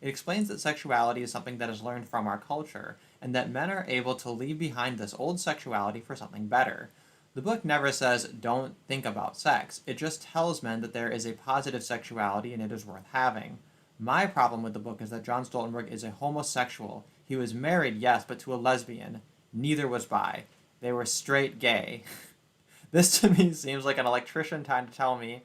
It explains that sexuality is something that is learned from our culture, and that men are able to leave behind this old sexuality for something better. The book never says, don't think about sex. It just tells men that there is a positive sexuality and it is worth having. My problem with the book is that John Stoltenberg is a homosexual. He was married, yes, but to a lesbian. Neither was bi. They were straight gay. This to me seems like an electrician trying to tell me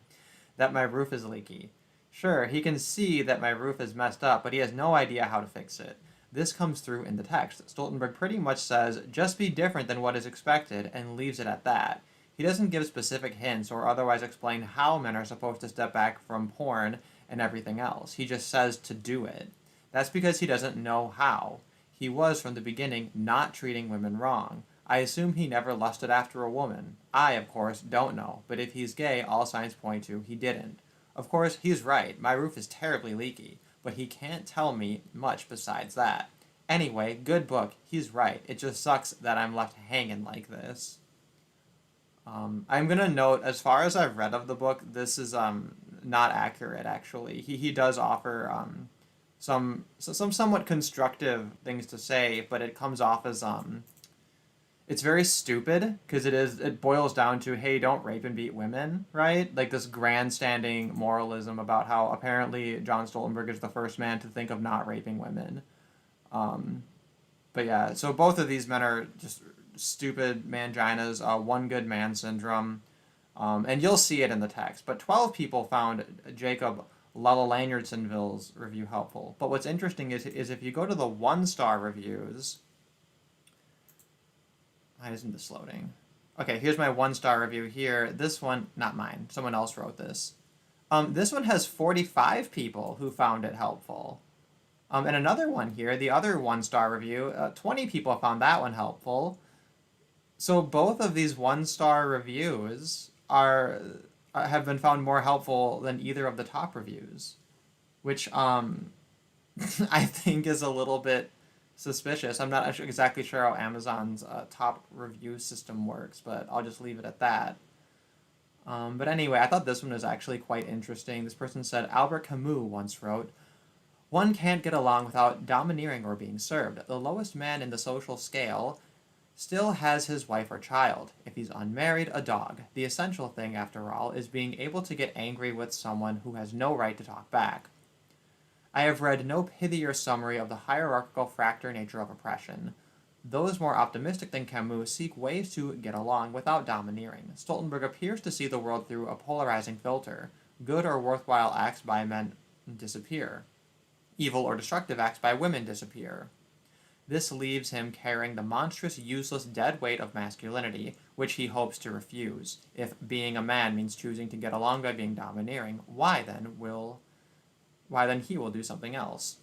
that my roof is leaky. Sure, he can see that my roof is messed up, but he has no idea how to fix it. This comes through in the text. Stoltenberg pretty much says, just be different than what is expected, and leaves it at that. He doesn't give specific hints or otherwise explain how men are supposed to step back from porn and everything else. He just says to do it. That's because he doesn't know how. He was, from the beginning, not treating women wrong. I assume he never lusted after a woman. I, of course, don't know, but if he's gay, all signs point to he didn't. Of course, he's right. My roof is terribly leaky, but he can't tell me much besides that. Anyway, good book. He's right. It just sucks that I'm left hanging like this. I'm gonna note, as far as I've read of the book, this is not accurate. Actually, he does offer some somewhat constructive things to say, but it comes off as it's very stupid because it boils down to, hey, don't rape and beat women, right? Like this grandstanding moralism about how apparently John Stoltenberg is the first man to think of not raping women. But yeah, so both of these men are just stupid manginas, one good man syndrome, and you'll see it in the text. But 12 people found 𝒜𝒃𝒹𝒃𝒈𝒻𝒁𝒂𝒃𝒁𝒂𝒃𝒁𝒂𝒃𝒁𝒂𝒃 review helpful. But what's interesting is if you go to the 1-star reviews, why isn't this loading? Okay, here's my 1-star review here. This one, not mine, someone else wrote this. This one has 45 people who found it helpful. And another one here, the other 1-star review, 20 people found that one helpful. So both of these 1-star reviews have been found more helpful than either of the top reviews, which I think is a little bit suspicious. I'm not exactly sure how Amazon's top review system works, but I'll just leave it at that. But anyway, I thought this one was actually quite interesting. This person said, 𝒂𝒃𝒹𝒃𝒈𝒻 once wrote, one can't get along without domineering or being served. The lowest man in the social scale still has his wife or child. If he's unmarried, a dog. The essential thing, after all, is being able to get angry with someone who has no right to talk back. I have read no pithier summary of the hierarchical fracture nature of oppression. Those more optimistic than Camus seek ways to get along without domineering. Stoltenberg appears to see the world through a polarizing filter. Good or worthwhile acts by men disappear. Evil or destructive acts by women disappear. This leaves him carrying the monstrous, useless, dead weight of masculinity, which he hopes to refuse. If being a man means choosing to get along by being domineering, why then he will do something else.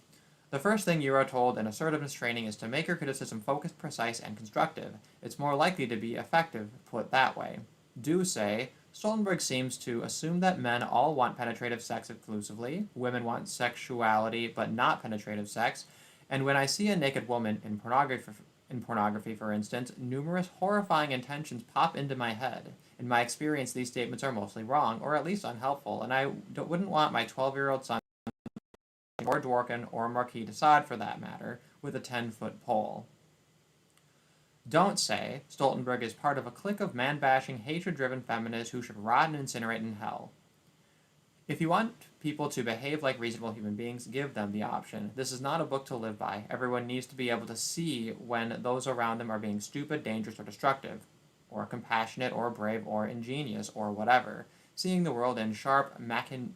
The first thing you are told in assertiveness training is to make your criticism focused, precise, and constructive. It's more likely to be effective, put that way. Do say, Stoltenberg seems to assume that men all want penetrative sex exclusively, women want sexuality but not penetrative sex, and when I see a naked woman in pornography, for instance, numerous horrifying intentions pop into my head. In my experience, these statements are mostly wrong, or at least unhelpful, and I wouldn't want my 12-year-old son or Dworkin or Marquis de Sade, for that matter, with a 10-foot pole. Don't say Stoltenberg is part of a clique of man-bashing, hatred-driven feminists who should rot and incinerate in hell. If you want people to behave like reasonable human beings, give them the option. This is not a book to live by. Everyone needs to be able to see when those around them are being stupid, dangerous, or destructive, or compassionate, or brave, or ingenious, or whatever. Seeing the world in sharp, Manichaean,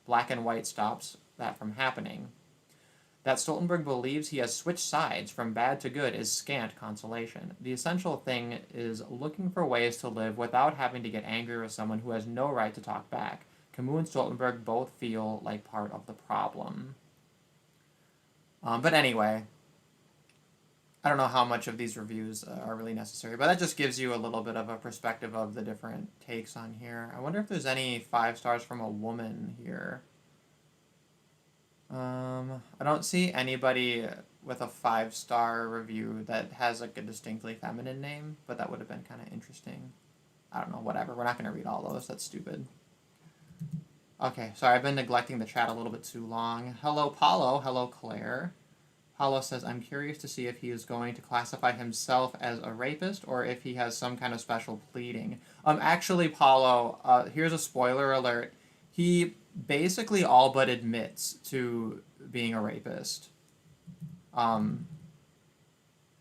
black and white stops that from happening. That Stoltenberg believes he has switched sides from bad to good is scant consolation. The essential thing is looking for ways to live without having to get angry with someone who has no right to talk back. Camus and Stoltenberg both feel like part of the problem. But anyway, I don't know how much of these reviews are really necessary, but that just gives you a little bit of a perspective of the different takes on here. I wonder if there's any 5 stars from a woman here. I don't see anybody with a 5-star review that has like a distinctly feminine name, but that would have been kind of interesting. I don't know, whatever. We're not going to read all those. That's stupid. Okay, sorry, I've been neglecting the chat a little bit too long. Hello, Paulo. Hello, Claire. Paulo says, I'm curious to see if he is going to classify himself as a rapist or if he has some kind of special pleading. Actually, Paulo, here's a spoiler alert. He basically all but admits to being a rapist. I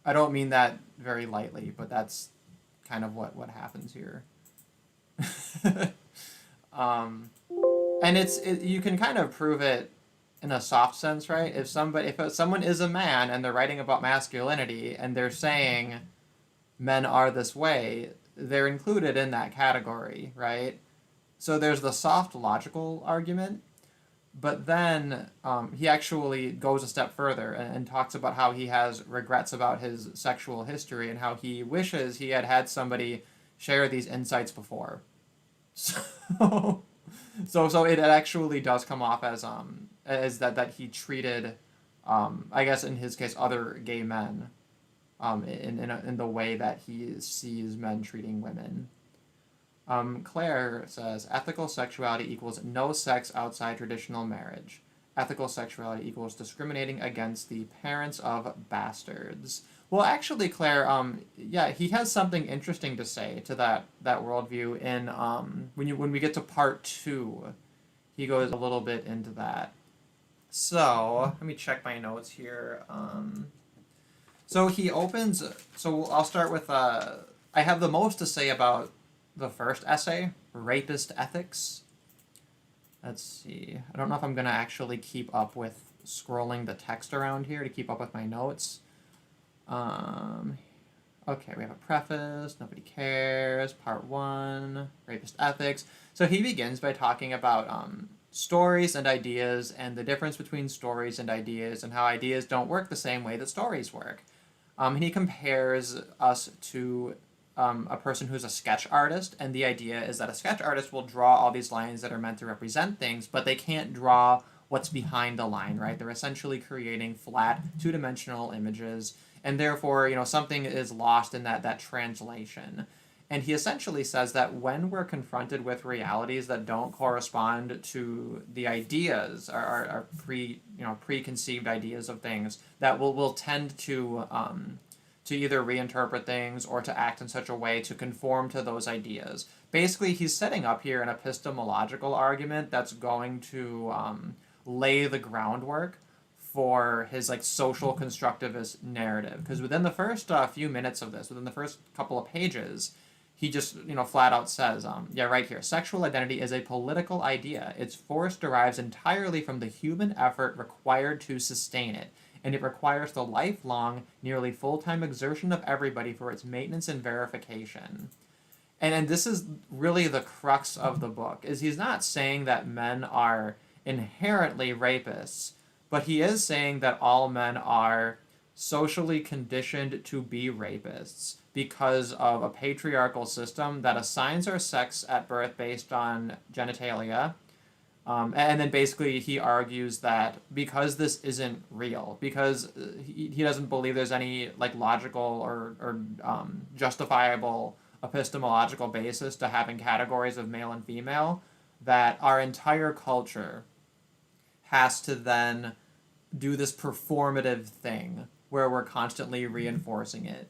don't mean that very lightly, but that's kind of what happens here. And you can kind of prove it in a soft sense, right? If someone is a man and they're writing about masculinity and they're saying men are this way, they're included in that category, right? So there's the soft logical argument, but then he actually goes a step further and talks about how he has regrets about his sexual history and how he wishes he had had somebody share these insights before. So it actually does come off as that he treated, I guess in his case, other gay men, in the way that he sees men treating women. Claire says, ethical sexuality equals no sex outside traditional marriage. Ethical sexuality equals discriminating against the parents of bastards. Well, actually, Claire, yeah, he has something interesting to say to that worldview in when we get to part 2, he goes a little bit into that. So let me check my notes here. So he opens. So I'll start with. I have the most to say about the first essay, Rapist Ethics. Let's see. I don't know if I'm gonna actually keep up with scrolling the text around here to keep up with my notes. Okay, we have a preface, nobody cares, part 1, Rapist Ethics. So he begins by talking about stories and ideas and the difference between stories and ideas and how ideas don't work the same way that stories work. And he compares us to a person who's a sketch artist, and the idea is that a sketch artist will draw all these lines that are meant to represent things, but they can't draw what's behind the line, right? They're essentially creating flat, two-dimensional images, and therefore, something is lost in that translation. And he essentially says that when we're confronted with realities that don't correspond to the ideas, our preconceived ideas of things, that we'll tend to either reinterpret things or to act in such a way to conform to those ideas. Basically, he's setting up here an epistemological argument that's going to lay the groundwork for his social constructivist narrative. Because within the first few minutes of this, within the first couple of pages, he just flat out says, right here, sexual identity is a political idea. Its force derives entirely from the human effort required to sustain it, and it requires the lifelong, nearly full-time exertion of everybody for its maintenance and verification. And this is really the crux of the book, is he's not saying that men are inherently rapists, but he is saying that all men are socially conditioned to be rapists because of a patriarchal system that assigns our sex at birth based on genitalia. And then basically he argues that because this isn't real, because he doesn't believe there's any logical or justifiable epistemological basis to having categories of male and female, that our entire culture has to then do this performative thing where we're constantly reinforcing it.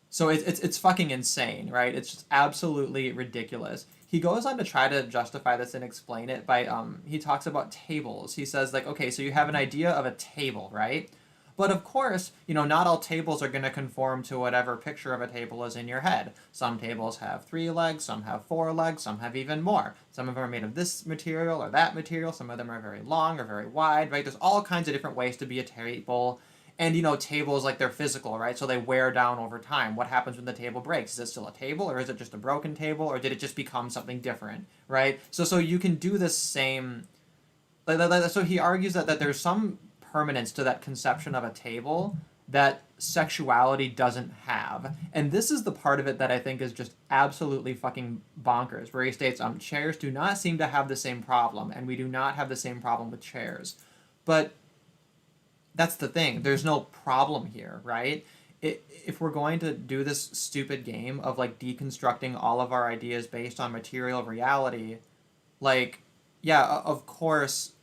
So it's fucking insane, right? It's just absolutely ridiculous. He goes on to try to justify this and explain it by, he talks about tables. He says, okay, so you have an idea of a table, right? But of course, not all tables are going to conform to whatever picture of a table is in your head. Some tables have 3 legs, some have 4 legs, some have even more. Some of them are made of this material or that material, some of them are very long or very wide, right? There's all kinds of different ways to be a table. And, tables, they're physical, right? So they wear down over time. What happens when the table breaks? Is it still a table, or is it just a broken table, or did it just become something different, right? So you can do this same... So he argues that there's some permanence to that conception of a table that sexuality doesn't have. And this is the part of it that I think is just absolutely fucking bonkers, where he states, chairs do not seem to have the same problem, and we do not have the same problem with chairs. But that's the thing. There's no problem here, right? If we're going to do this stupid game of deconstructing all of our ideas based on material reality, yeah, of course,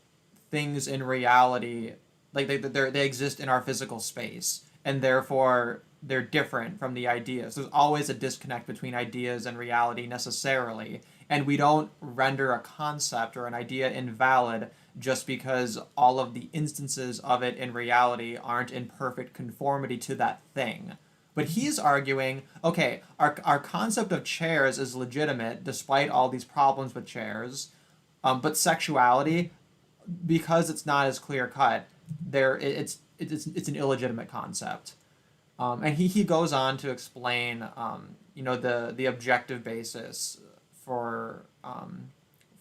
things in reality, like they exist in our physical space, and therefore they're different from the ideas. There's always a disconnect between ideas and reality necessarily, and we don't render a concept or an idea invalid just because all of the instances of it in reality aren't in perfect conformity to that thing. But he's arguing, okay, our concept of chairs is legitimate despite all these problems with chairs, but sexuality, because it's not as clear cut, it's an illegitimate concept. And he goes on to explain, the objective basis for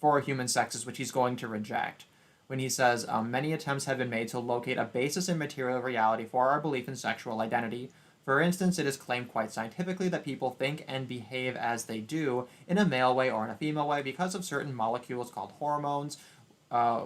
for human sexes, which he's going to reject. When he says, many attempts have been made to locate a basis in material reality for our belief in sexual identity. For instance, it is claimed quite scientifically that people think and behave as they do in a male way or in a female way because of certain molecules called hormones,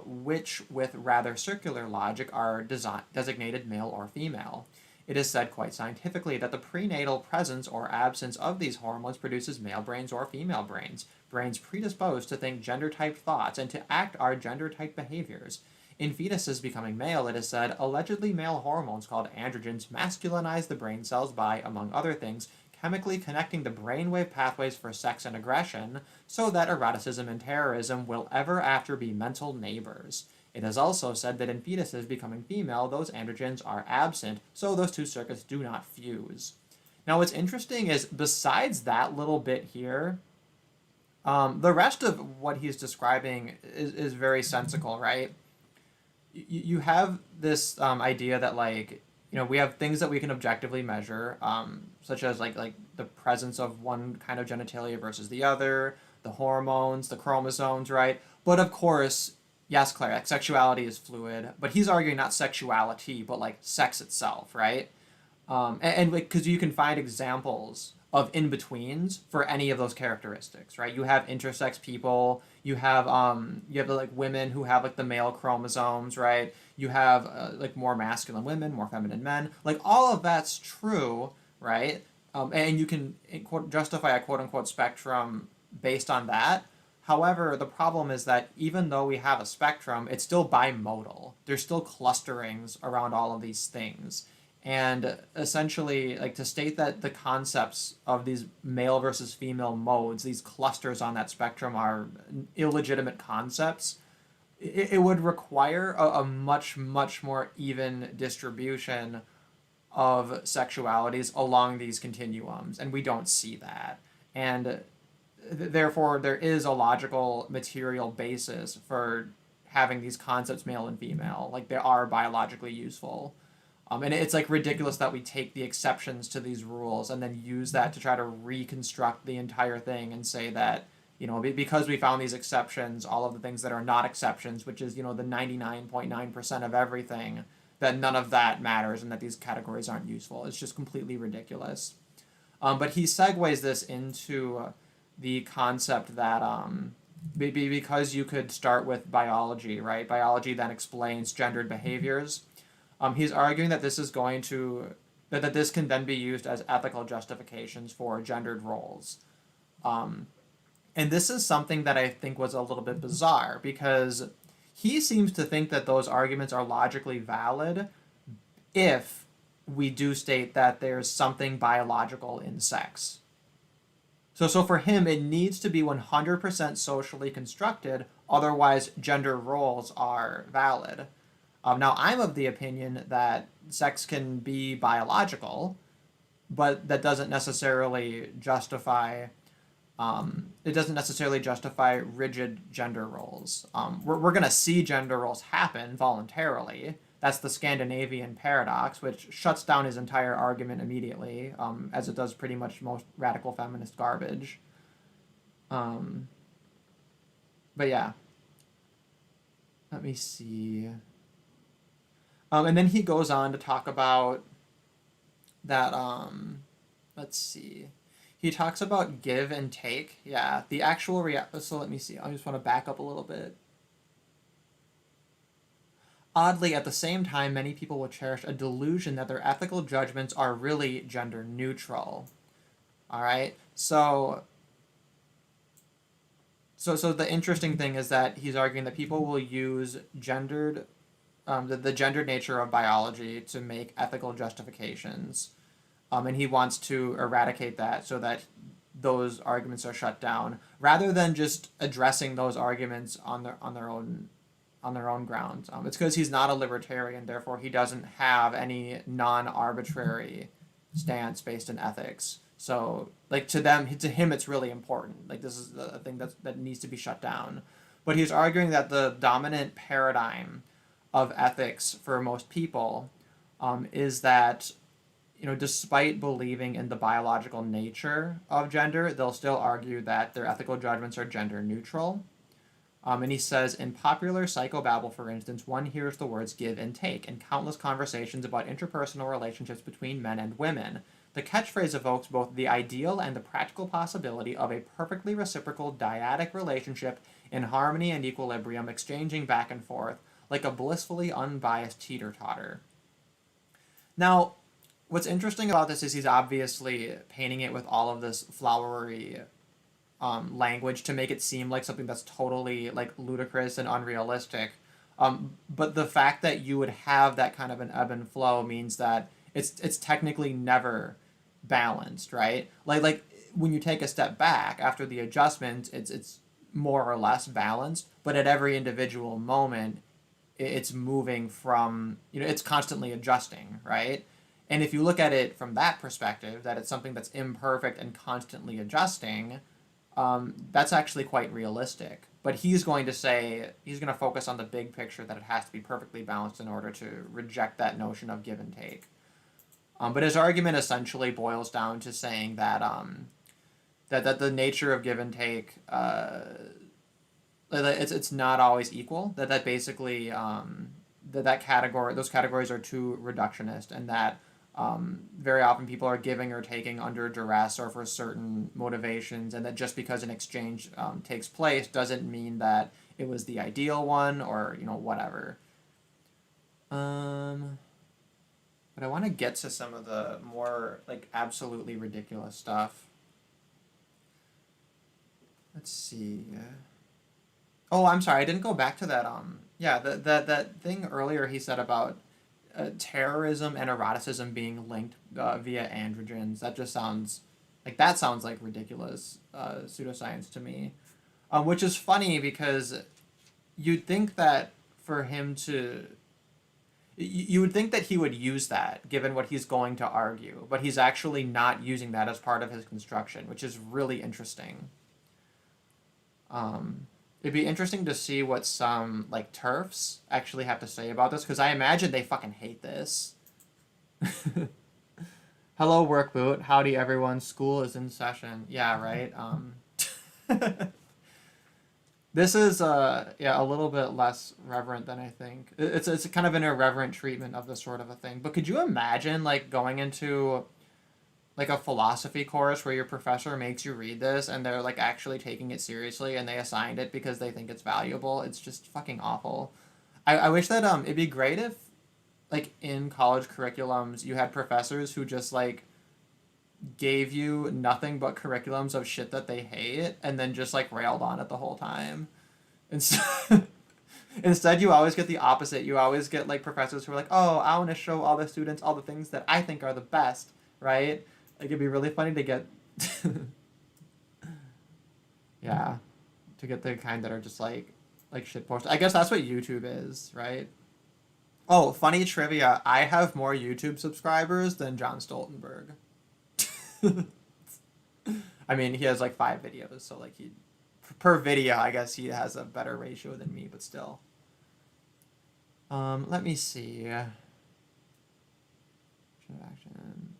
which, with rather circular logic, are designated male or female. It is said quite scientifically that the prenatal presence or absence of these hormones produces male brains or female brains, brains predisposed to think gender-type thoughts and to act our gender-type behaviors. In fetuses becoming male, it is said, allegedly male hormones called androgens masculinize the brain cells by, among other things, chemically connecting the brainwave pathways for sex and aggression, so that eroticism and terrorism will ever after be mental neighbors. It is also said that in fetuses becoming female, those androgens are absent, so those two circuits do not fuse. Now, what's interesting is, besides that little bit here, the rest of what he's describing is very sensical, right? You have this idea that, like, we have things that we can objectively measure, such as like the presence of one kind of genitalia versus the other, the hormones, the chromosomes, right? But of course, yes, Claire, like, sexuality is fluid, but he's arguing not sexuality, but like sex itself, right? And like, because you can find examples of in-betweens for any of those characteristics, right? You have intersex people, you have like women who have like the male chromosomes, right? You have like more masculine women, more feminine men. Like, all of that's true, right? And you can justify a quote-unquote spectrum based on that. However, the problem is that even though we have a spectrum, it's still bimodal. There's still clusterings around all of these things. And essentially, like, to state that the concepts of these male versus female modes, these clusters on that spectrum, are illegitimate concepts, it would require a much, much more even distribution of sexualities along these continuums, and we don't see that. And therefore, there is a logical material basis for having these concepts male and female. Like, they are biologically useful. And it's like ridiculous that we take the exceptions to these rules and then use that to try to reconstruct the entire thing and say that, because we found these exceptions, all of the things that are not exceptions, which is, the 99.9% of everything, that none of that matters and that these categories aren't useful. It's just completely ridiculous. But he segues this into the concept that because you could start with biology, right? Biology then explains gendered behaviors. He's arguing that this is going to that this can then be used as ethical justifications for gendered roles. And this is something that I think was a little bit bizarre, because he seems to think that those arguments are logically valid if we do state that there's something biological in sex. So for him, it needs to be 100% socially constructed, otherwise gender roles are valid. Now, I'm of the opinion that sex can be biological, but that doesn't necessarily justify rigid gender roles. We're going to see gender roles happen voluntarily. That's the Scandinavian paradox, which shuts down his entire argument immediately, as it does pretty much most radical feminist garbage. But yeah. Let me see. And then he goes on to talk about that, let's see. He talks about give and take. Yeah, the actual so let me see. I just want to back up a little bit. Oddly, at the same time, many people will cherish a delusion that their ethical judgments are really gender neutral. All right? So So the interesting thing is that he's arguing that people will use the gendered nature of biology to make ethical justifications, and he wants to eradicate that so that those arguments are shut down, rather than just addressing those arguments on their own grounds. It's because he's not a libertarian, therefore he doesn't have any non-arbitrary stance based in ethics. So, like, to him, it's really important. Like, this is a thing that needs to be shut down. But he's arguing that the dominant paradigm of ethics for most people is that, despite believing in the biological nature of gender, they'll still argue that their ethical judgments are gender neutral. And he says, in popular psychobabble, for instance, one hears the words give and take in countless conversations about interpersonal relationships between men and women. The catchphrase evokes both the ideal and the practical possibility of a perfectly reciprocal dyadic relationship in harmony and equilibrium, exchanging back and forth, like a blissfully unbiased teeter-totter. Now, what's interesting about this is he's obviously painting it with all of this flowery language to make it seem like something that's totally like ludicrous and unrealistic. But the fact that you would have that kind of an ebb and flow means that it's technically never balanced, right? Like when you take a step back after the adjustment, it's more or less balanced, but at every individual moment, it's moving from, it's constantly adjusting, right? And if you look at it from that perspective, that it's something that's imperfect and constantly adjusting, that's actually quite realistic. But he's going to focus on the big picture, that it has to be perfectly balanced in order to reject that notion of give and take. But his argument essentially boils down to saying that that the nature of give and take, it's not always equal. That basically those categories are too reductionist, and that very often people are giving or taking under duress or for certain motivations, and that just because an exchange takes place doesn't mean that it was the ideal one, or whatever. But I want to get to some of the more like absolutely ridiculous stuff. Let's see. Oh, I'm sorry, I didn't go back to that. That thing earlier he said about terrorism and eroticism being linked via androgens. That just sounds like ridiculous pseudoscience to me, which is funny because you'd think that for him to, you would think that he would use that given what he's going to argue, but he's actually not using that as part of his construction, which is really interesting. It'd be interesting to see what some, like, TERFs actually have to say about this, because I imagine they fucking hate this. Hello, work boot. Howdy, everyone. School is in session. Yeah, right? This is, a little bit less reverent than I think. It's kind of an irreverent treatment of this sort of a thing. But could you imagine, like, going into like a philosophy course where your professor makes you read this and they're like actually taking it seriously and they assigned it because they think it's valuable? It's just fucking awful. I wish that it'd be great if like in college curriculums you had professors who just like gave you nothing but curriculums of shit that they hate and then just like railed on it the whole time. Instead, you always get the opposite. You always get like professors who are like, oh, I want to show all the students all the things that I think are the best, right? Like, it'd be really funny to get, yeah, to get the kind that are just like shitpost. I guess that's what YouTube is, right? Oh, funny trivia. I have more YouTube subscribers than John Stoltenberg. I mean, he has like 5 videos, so like per video, I guess he has a better ratio than me, but still. Let me see.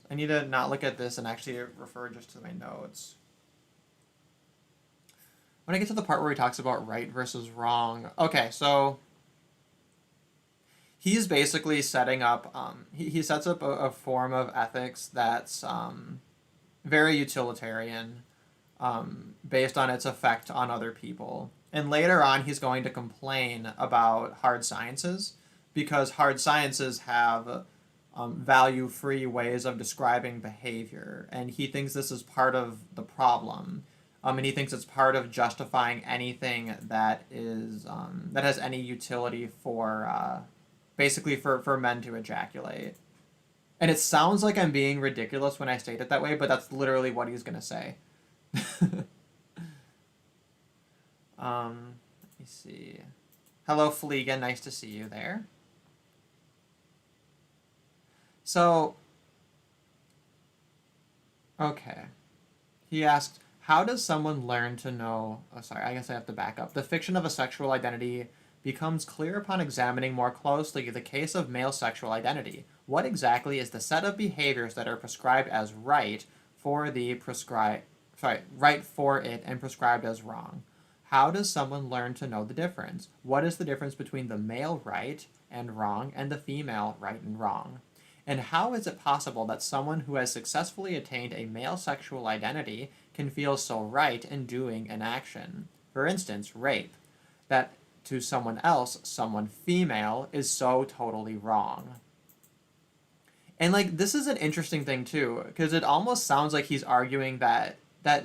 I need to not look at this and actually refer just to my notes. When I get to the part where he talks about right versus wrong, okay, so he's basically setting up, he sets up a form of ethics that's very utilitarian, based on its effect on other people. And later on, he's going to complain about hard sciences, because hard sciences have value-free ways of describing behavior, and he thinks this is part of the problem. And he thinks it's part of justifying anything that is that has any utility for basically for men to ejaculate. And it sounds like I'm being ridiculous when I state it that way, but that's literally what he's gonna say. Let me see. Hello, Fleegan. Nice to see you there. So, okay. He asked, how does someone learn to know... Oh, sorry, I guess I have to back up. The fiction of a sexual identity becomes clear upon examining more closely the case of male sexual identity. What exactly is the set of behaviors that are prescribed as right for right for it and prescribed as wrong? How does someone learn to know the difference? What is the difference between the male right and wrong and the female right and wrong? And how is it possible that someone who has successfully attained a male sexual identity can feel so right in doing an action? For instance, rape. That to someone else, someone female, is so totally wrong. And like, this is an interesting thing too, because it almost sounds like he's arguing that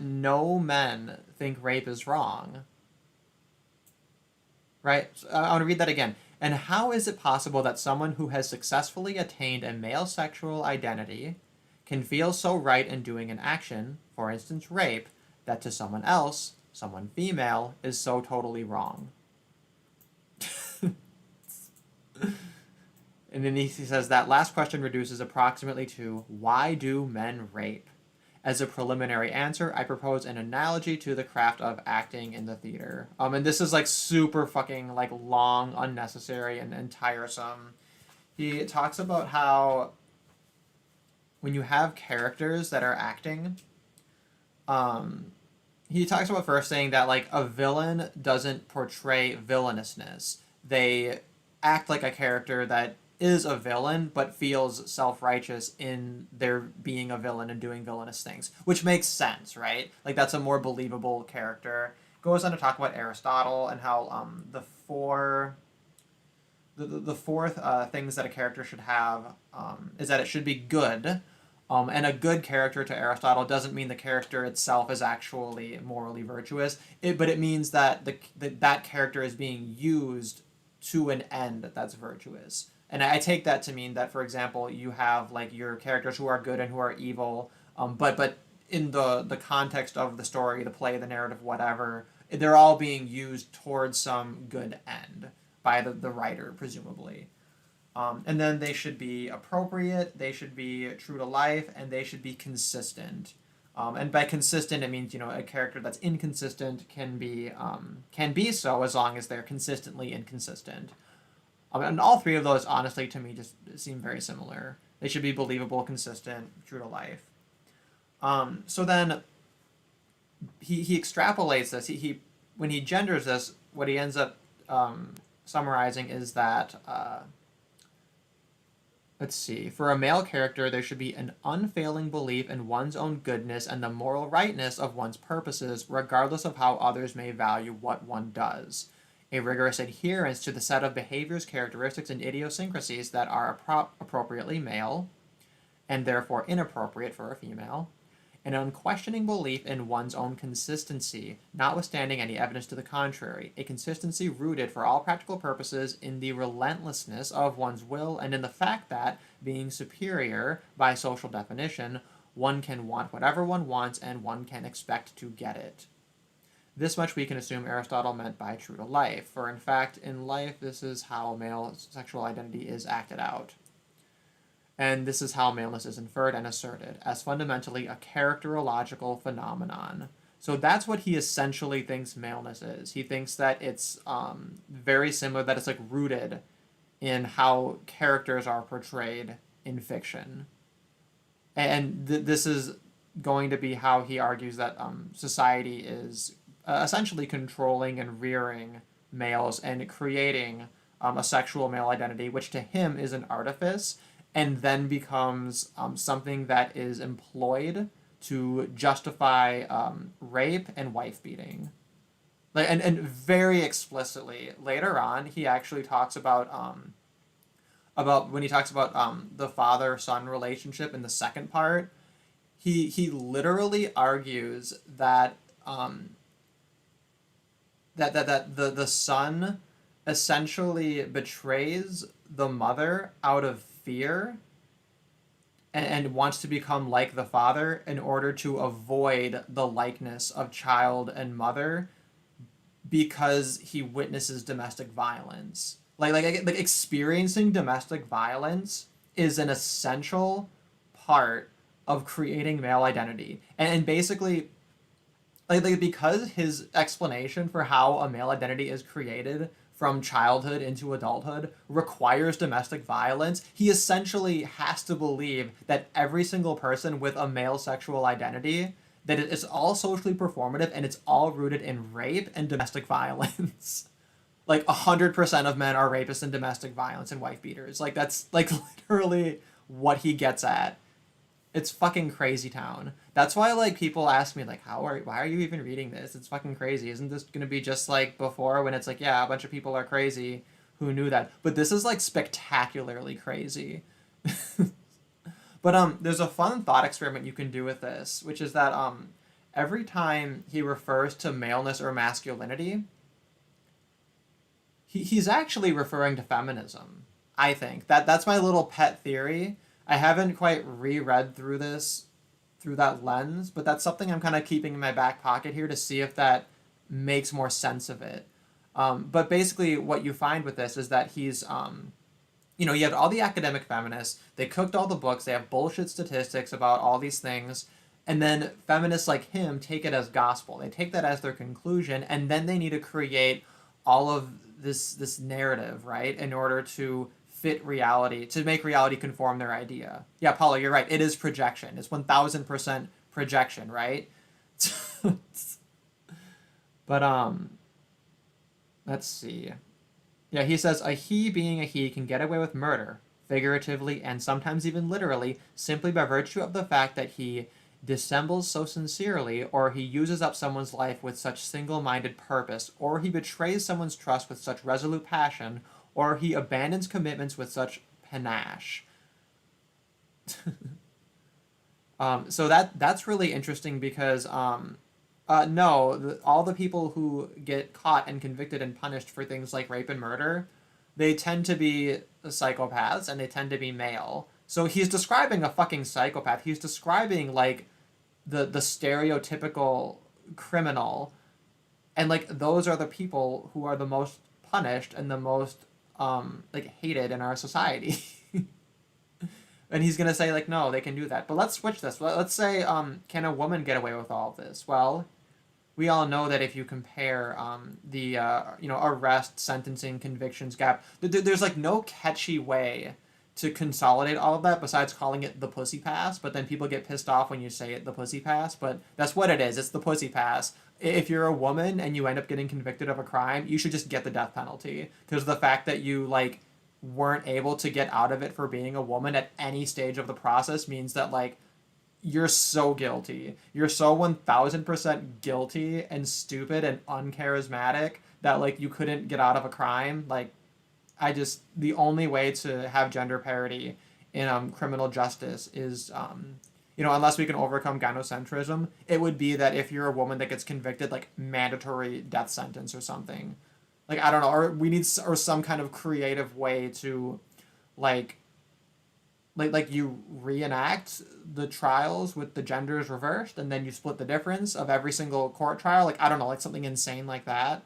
no men think rape is wrong. Right? So I want to read that again. And how is it possible that someone who has successfully attained a male sexual identity can feel so right in doing an action, for instance rape, that to someone else, someone female, is so totally wrong? And then he says that last question reduces approximately to, why do men rape? As a preliminary answer, I propose an analogy to the craft of acting in the theater. And this is like super fucking like long, unnecessary, and tiresome. He talks about how when you have characters that are acting, he talks about first saying that like a villain doesn't portray villainousness. They act like a character that is a villain but feels self-righteous in their being a villain and doing villainous things, which makes sense, right? Like that's a more believable character. Goes on to talk about Aristotle and how the four things that a character should have is that it should be good. And a good character to Aristotle doesn't mean the character itself is actually morally virtuous, but it means that that character is being used to an end that's virtuous. And I take that to mean that, for example, you have like your characters who are good and who are evil, but in the context of the story, the play, the narrative, whatever, they're all being used towards some good end by the writer, presumably. And then they should be appropriate, they should be true to life, and they should be consistent. And by consistent, it means, a character that's inconsistent can be so as long as they're consistently inconsistent. And all three of those, honestly, to me, just seem very similar. They should be believable, consistent, true to life. So then he extrapolates this. He when he genders this, what he ends up summarizing is that, let's see, for a male character, there should be an unfailing belief in one's own goodness and the moral rightness of one's purposes, regardless of how others may value what one does. A rigorous adherence to the set of behaviors, characteristics, and idiosyncrasies that are appropriately male, and therefore inappropriate for a female. An unquestioning belief in one's own consistency, notwithstanding any evidence to the contrary. A consistency rooted for all practical purposes in the relentlessness of one's will and in the fact that, being superior by social definition, one can want whatever one wants and one can expect to get it. This much we can assume Aristotle meant by true to life, for in fact, in life, this is how male sexual identity is acted out. And this is how maleness is inferred and asserted, as fundamentally a characterological phenomenon. So that's what he essentially thinks maleness is. He thinks that it's very similar, that it's like rooted in how characters are portrayed in fiction. And this is going to be how he argues that society is essentially controlling and rearing males and creating a sexual male identity, which to him is an artifice, and then becomes something that is employed to justify rape and wife beating. Like, and very explicitly later on, he actually talks about when he talks about the father-son relationship in the second part. He literally argues that the son essentially betrays the mother out of fear and wants to become like the father in order to avoid the likeness of child and mother because he witnesses domestic violence. Like experiencing domestic violence is an essential part of creating male identity. And basically, like because his explanation for how a male identity is created from childhood into adulthood requires domestic violence, he essentially has to believe that every single person with a male sexual identity, that it's all socially performative and it's all rooted in rape and domestic violence. Like 100% of men are rapists and domestic violence and wife beaters. Like that's like literally what he gets at. It's fucking crazy town. That's why like people ask me like why are you even reading this? It's fucking crazy. Isn't this gonna be just like before when it's like, yeah, a bunch of people are crazy who knew that. But this is like spectacularly crazy. But there's a fun thought experiment you can do with this, which is that every time he refers to maleness or masculinity, he's actually referring to feminism. I think that's my little pet theory. I haven't quite reread through this through that lens, but that's something I'm kind of keeping in my back pocket here to see if that makes more sense of it. But basically, what you find with this is that he's, you have all the academic feminists, they cooked all the books, they have bullshit statistics about all these things, and then feminists like him take it as gospel. They take that as their conclusion, and then they need to create all of this narrative, right, in order to fit reality, to make reality conform their idea. Yeah, Paula, you're right. It is projection. It's 1000% projection, right? But let's see. Yeah, he says a he being a he can get away with murder, figuratively and sometimes even literally, simply by virtue of the fact that he dissembles so sincerely, or he uses up someone's life with such single-minded purpose, or he betrays someone's trust with such resolute passion, or he abandons commitments with such panache. So that's really interesting because no, all the people who get caught and convicted and punished for things like rape and murder, they tend to be psychopaths and they tend to be male. So he's describing a fucking psychopath. He's describing like the stereotypical criminal, and like those are the people who are the most punished and the most like hated in our society. And he's gonna say like, no, they can do that. But let's switch this. Let's say can a woman get away with all of this? Well, we all know that if you compare the arrest, sentencing, convictions gap, there's like no catchy way to consolidate all of that besides calling it the pussy pass. But then people get pissed off when you say it, the pussy pass. But that's what it is. It's the pussy pass. If you're a woman and you end up getting convicted of a crime, you should just get the death penalty, because the fact that you like weren't able to get out of it for being a woman at any stage of the process means that like you're so guilty. You're so 1000% guilty and stupid and uncharismatic that like you couldn't get out of a crime. Like the only way to have gender parity in criminal justice is unless we can overcome gynocentrism, it would be that if you're a woman that gets convicted, like mandatory death sentence or something. Like, I don't know, or we need or some kind of creative way to like you reenact the trials with the genders reversed, and then you split the difference of every single court trial. Like, I don't know, like something insane like that.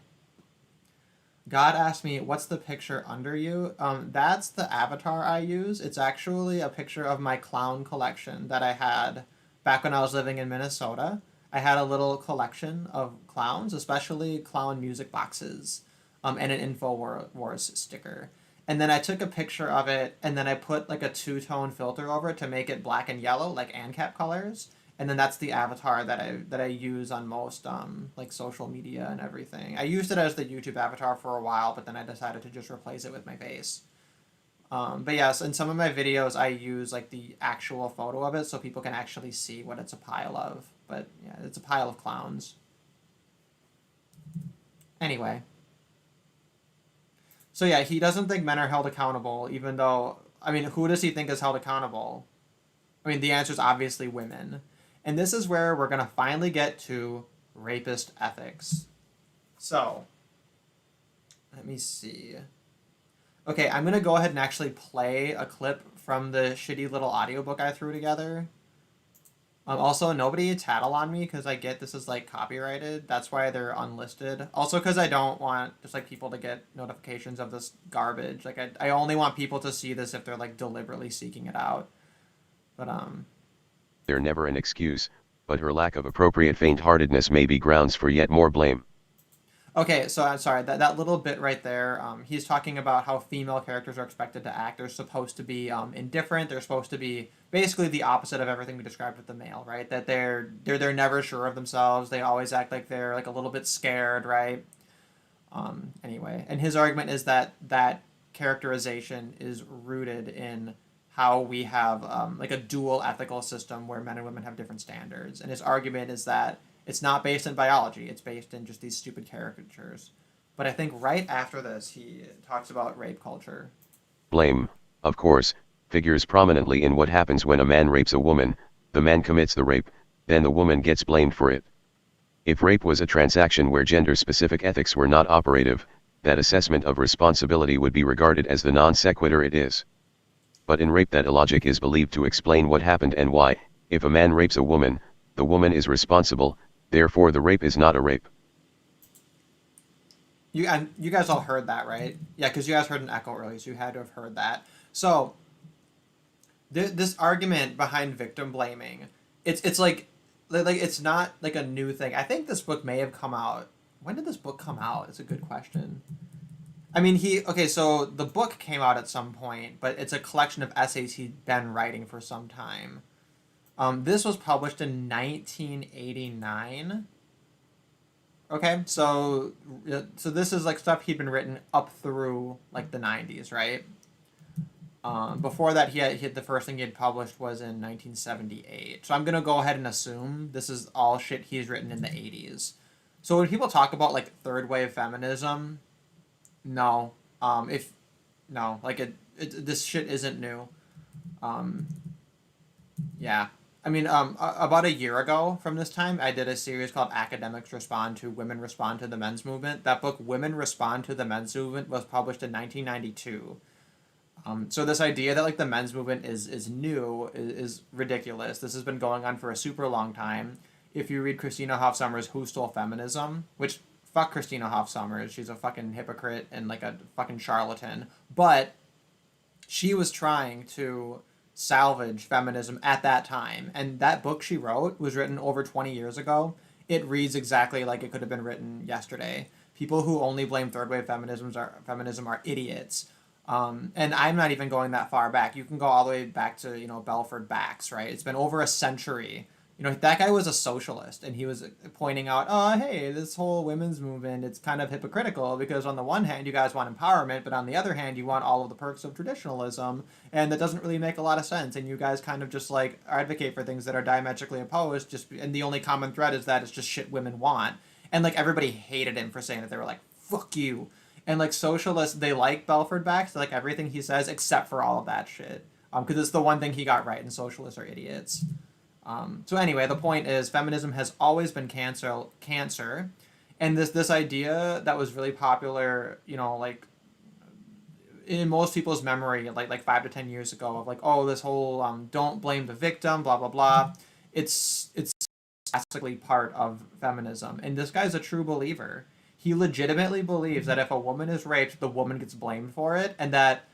God asked me, what's the picture under you? That's the avatar I use. It's actually a picture of my clown collection that I had back when I was living in Minnesota. I had a little collection of clowns, especially clown music boxes, and an InfoWars sticker. And then I took a picture of it, and then I put like a two-tone filter over it to make it black and yellow, like ANCAP colors. And then that's the avatar that I use on most like social media and everything. I used it as the YouTube avatar for a while, but then I decided to just replace it with my face. But yes, in some of my videos I use like the actual photo of it so people can actually see what it's a pile of. But yeah, it's a pile of clowns. Anyway. So yeah, he doesn't think men are held accountable, even though, I mean, who does he think is held accountable? I mean, the answer is obviously women. And this is where we're going to finally get to Rapist Ethics. So, let me see. Okay, I'm going to go ahead and actually play a clip from the shitty little audiobook I threw together. Also, nobody tattle on me because I get this is like copyrighted. That's why they're unlisted. Also, because I don't want just like people to get notifications of this garbage. Like I only want people to see this if they're like deliberately seeking it out. But They're never an excuse, but her lack of appropriate faint-heartedness may be grounds for yet more blame. Okay, so I'm sorry, that little bit right there, he's talking about how female characters are expected to act. They're supposed to be indifferent. They're supposed to be basically the opposite of everything we described with the male, right? That they're never sure of themselves. They always act like they're like a little bit scared, right? Anyway, and his argument is that that characterization is rooted in how we have like a dual ethical system where men and women have different standards. And his argument is that it's not based in biology. It's based in just these stupid caricatures. But I think right after this, he talks about rape culture. Blame, of course, figures prominently in what happens when a man rapes a woman. The man commits the rape, then the woman gets blamed for it. If rape was a transaction where gender-specific ethics were not operative, that assessment of responsibility would be regarded as the non sequitur it is. But in rape that illogic is believed to explain what happened and why. If a man rapes a woman, the woman is responsible, therefore the rape is not a rape. You guys all heard that, right? Yeah, because you guys heard an echo earlier, so you had to have heard that. So this argument behind victim blaming, it's like it's not like a new thing. I think this book may have come out. When did this book come out? It's a good question. I mean, so the book came out at some point, but it's a collection of essays he'd been writing for some time. This was published in 1989. Okay, so this is like stuff he'd been written up through like the 90s, right? Before that, he had the first thing he had published was in 1978. So I'm gonna go ahead and assume this is all shit he's written in the 80s. So when people talk about like third wave feminism, no, this shit isn't new. Yeah. I mean, about a year ago from this time, I did a series called Academics Respond to Women Respond to the Men's Movement. That book, Women Respond to the Men's Movement, was published in 1992. So this idea that like the men's movement is new is ridiculous. This has been going on for a super long time. If you read Christina Hoff Sommers' Who Stole Feminism, which fuck Christina Hoff Sommers, she's a fucking hypocrite and like a fucking charlatan, but she was trying to salvage feminism at that time, and that book she wrote was written over 20 years ago. It reads exactly like it could have been written yesterday. People who only blame third wave feminism are idiots. And I'm not even going that far back. You can go all the way back to, Belford Bax, right? It's been over a century. That guy was a socialist, and he was pointing out, oh, hey, this whole women's movement, it's kind of hypocritical because on the one hand, you guys want empowerment, but on the other hand, you want all of the perks of traditionalism, and that doesn't really make a lot of sense, and you guys kind of just, like, advocate for things that are diametrically opposed, and the only common thread is that it's just shit women want. And, like, everybody hated him for saying that. They were like, fuck you. And, like, socialists, they like Belford Bax, they like everything he says except for all of that shit. Because it's the one thing he got right, and socialists are idiots. So anyway, the point is feminism has always been cancer, and this idea that was really popular, like in most people's memory, like 5 to 10 years ago, of like, oh, this whole don't blame the victim, blah blah blah. It's classically part of feminism, and this guy's a true believer. He legitimately believes that if a woman is raped, the woman gets blamed for it, and that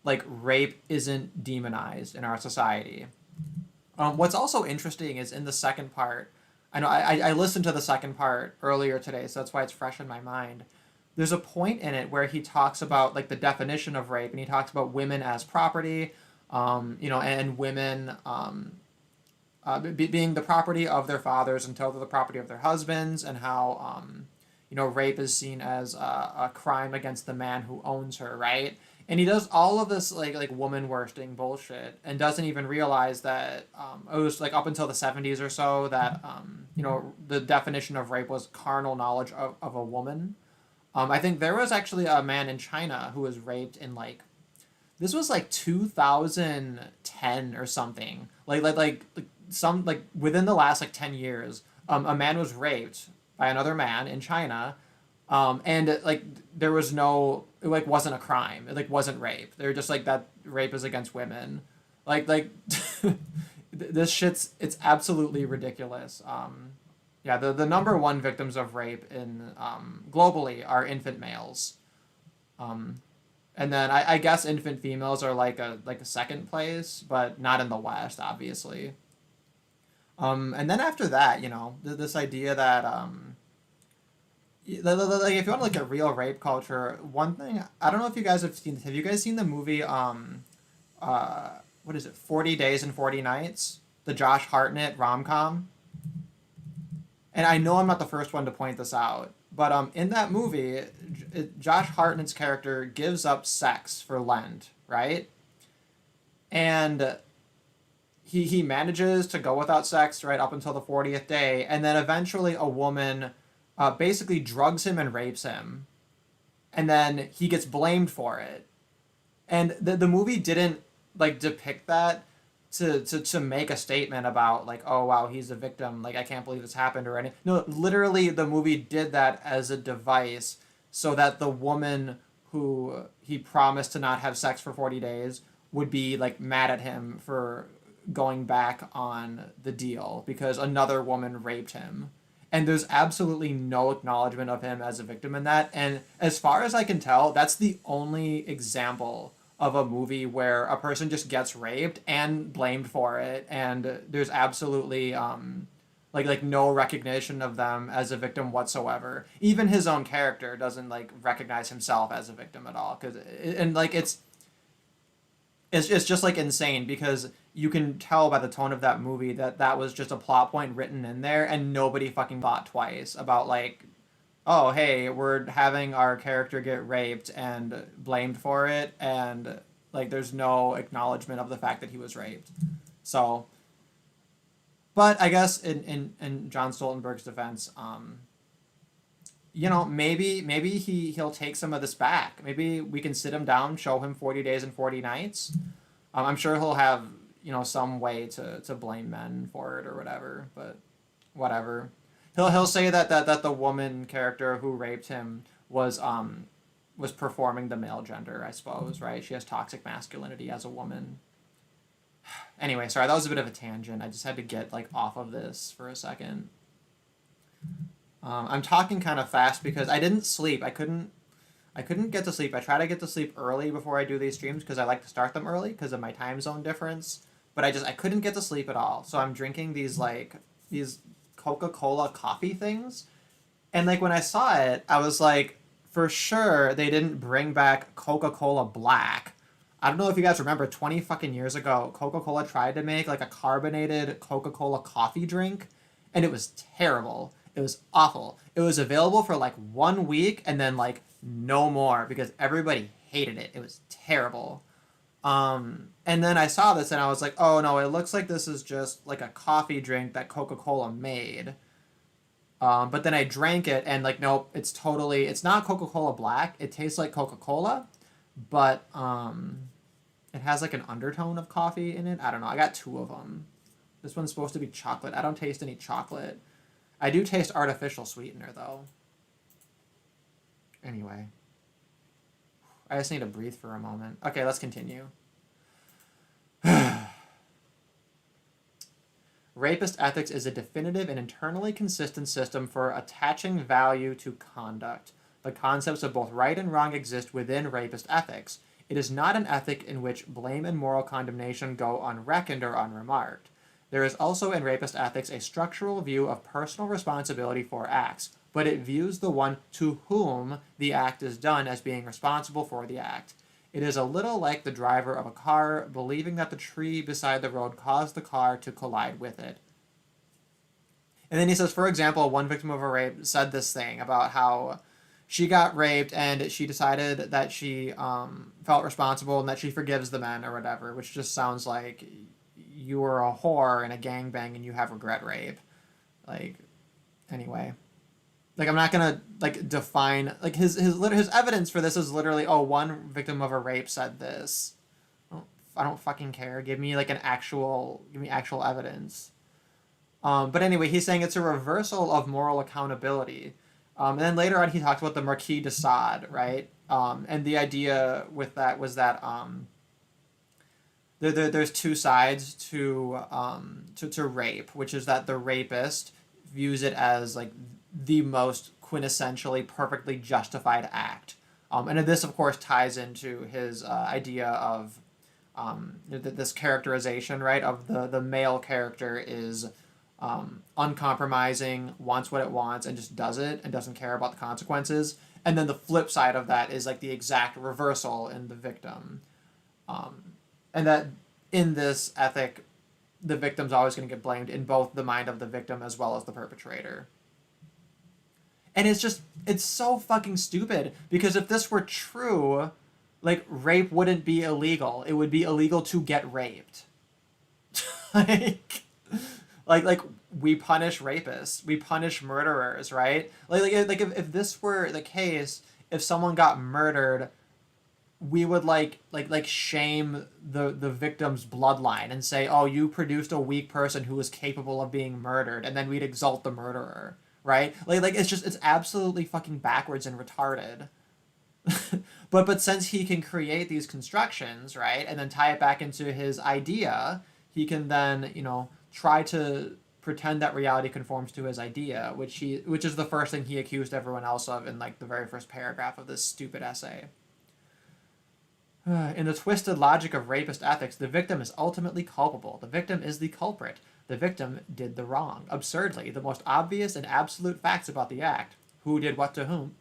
like rape isn't demonized in our society. What's also interesting is in the second part, I know I listened to the second part earlier today, so that's why it's fresh in my mind. There's a point in it where he talks about like the definition of rape, and he talks about women as property, and women being the property of their fathers until they're the property of their husbands, and how rape is seen as a crime against the man who owns her, right? And he does all of this like woman worsting bullshit, and doesn't even realize that it was like up until the 70s or so that the definition of rape was carnal knowledge of a woman. I think there was actually a man in China who was raped in this was like 2010 or something, like some like within the last like 10 years, a man was raped by another man in China, and like there was no, it like wasn't a crime, it like wasn't rape. They're just like, that rape is against women, like this shit's, it's absolutely ridiculous. Yeah, the number one victims of rape in globally are infant males. And then I guess infant females are like a second place, but not in the West, obviously. And then after that, this idea that like if you want to look at real rape culture, one thing, I don't know if you guys have seen this. Have you guys seen the movie what is it, 40 Days and 40 Nights, the Josh Hartnett rom-com? And I know I'm not the first one to point this out, but in that movie, Josh Hartnett's character gives up sex for Lent, right? And he manages to go without sex right up until the 40th day, and then eventually a woman basically drugs him and rapes him, and then he gets blamed for it. And the movie didn't like depict that to make a statement about like, oh wow, he's a victim, like I can't believe this happened or anything. No, literally the movie did that as a device so that the woman who he promised to not have sex for 40 days would be like mad at him for going back on the deal because another woman raped him. And there's absolutely no acknowledgement of him as a victim in that. And as far as I can tell, that's the only example of a movie where a person just gets raped and blamed for it, and there's absolutely like no recognition of them as a victim whatsoever. Even his own character doesn't like recognize himself as a victim at all, and like it's just like insane because you can tell by the tone of that movie that that was just a plot point written in there, and nobody fucking thought twice about like, oh hey, we're having our character get raped and blamed for it, and like there's no acknowledgement of the fact that he was raped. So, but I guess in John Stoltenberg's defense, maybe he'll take some of this back. Maybe we can sit him down, show him 40 Days and 40 Nights. I'm sure he'll have some way to blame men for it or whatever, but whatever. He'll say that the woman character who raped him was performing the male gender, I suppose, right? She has toxic masculinity as a woman. Anyway, sorry, that was a bit of a tangent. I just had to get like off of this for a second. I'm talking kind of fast because I didn't sleep. I couldn't get to sleep. I try to get to sleep early before I do these streams because I like to start them early because of my time zone difference. But I couldn't get to sleep at all. So I'm drinking these Coca-Cola coffee things. And like when I saw it, I was like, for sure they didn't bring back Coca-Cola Black. I don't know if you guys remember 20 fucking years ago, Coca-Cola tried to make like a carbonated Coca-Cola coffee drink, and it was terrible. It was awful. It was available for like 1 week and then like no more because everybody hated it. It was terrible. And then I saw this and I was like, oh no, it looks like this is just like a coffee drink that Coca-Cola made. But then I drank it and like, nope, it's not Coca-Cola Black. It tastes like Coca-Cola, but it has like an undertone of coffee in it. I don't know. I got 2 of them. This one's supposed to be chocolate. I don't taste any chocolate. I do taste artificial sweetener though. Anyway. I just need to breathe for a moment. Okay, let's continue. Rapist ethics is a definitive and internally consistent system for attaching value to conduct. The concepts of both right and wrong exist within rapist ethics. It is not an ethic in which blame and moral condemnation go unreckoned or unremarked. There is also in rapist ethics a structural view of personal responsibility for acts, but it views the one to whom the act is done as being responsible for the act. It is a little like the driver of a car believing that the tree beside the road caused the car to collide with it. And then he says, for example, one victim of a rape said this thing about how she got raped and she decided that she felt responsible and that she forgives the men or whatever, which just sounds like you were a whore in a gangbang and you have regret rape. Like, anyway. Like, I'm not gonna like define like his evidence for this is literally, oh, one victim of a rape said this. I don't fucking care. Give me actual evidence. But anyway, he's saying it's a reversal of moral accountability. And then later on, he talks about the Marquis de Sade, right? And the idea with that was that there's two sides to rape, which is that the rapist views it as like the most quintessentially perfectly justified act. And this, of course, ties into his idea of this characterization, right, of the male character is uncompromising, wants what it wants, and just does it and doesn't care about the consequences. And then the flip side of that is like the exact reversal in the victim. And that in this ethic, the victim's always going to get blamed in both the mind of the victim as well as the perpetrator. And it's so fucking stupid, because if this were true, like, rape wouldn't be illegal. It would be illegal to get raped. like we punish rapists, we punish murderers, right? Like if this were the case, if someone got murdered, we would like shame the victim's bloodline and say, oh, you produced a weak person who was capable of being murdered, and then we'd exalt the murderer, right? Like it's absolutely fucking backwards and retarded. but since he can create these constructions, right, and then tie it back into his idea, he can then, try to pretend that reality conforms to his idea, which is the first thing he accused everyone else of in like the very first paragraph of this stupid essay. In the twisted logic of rapist ethics, the victim is ultimately culpable. The victim is the culprit. The victim did the wrong. Absurdly, the most obvious and absolute facts about the act, who did what to whom,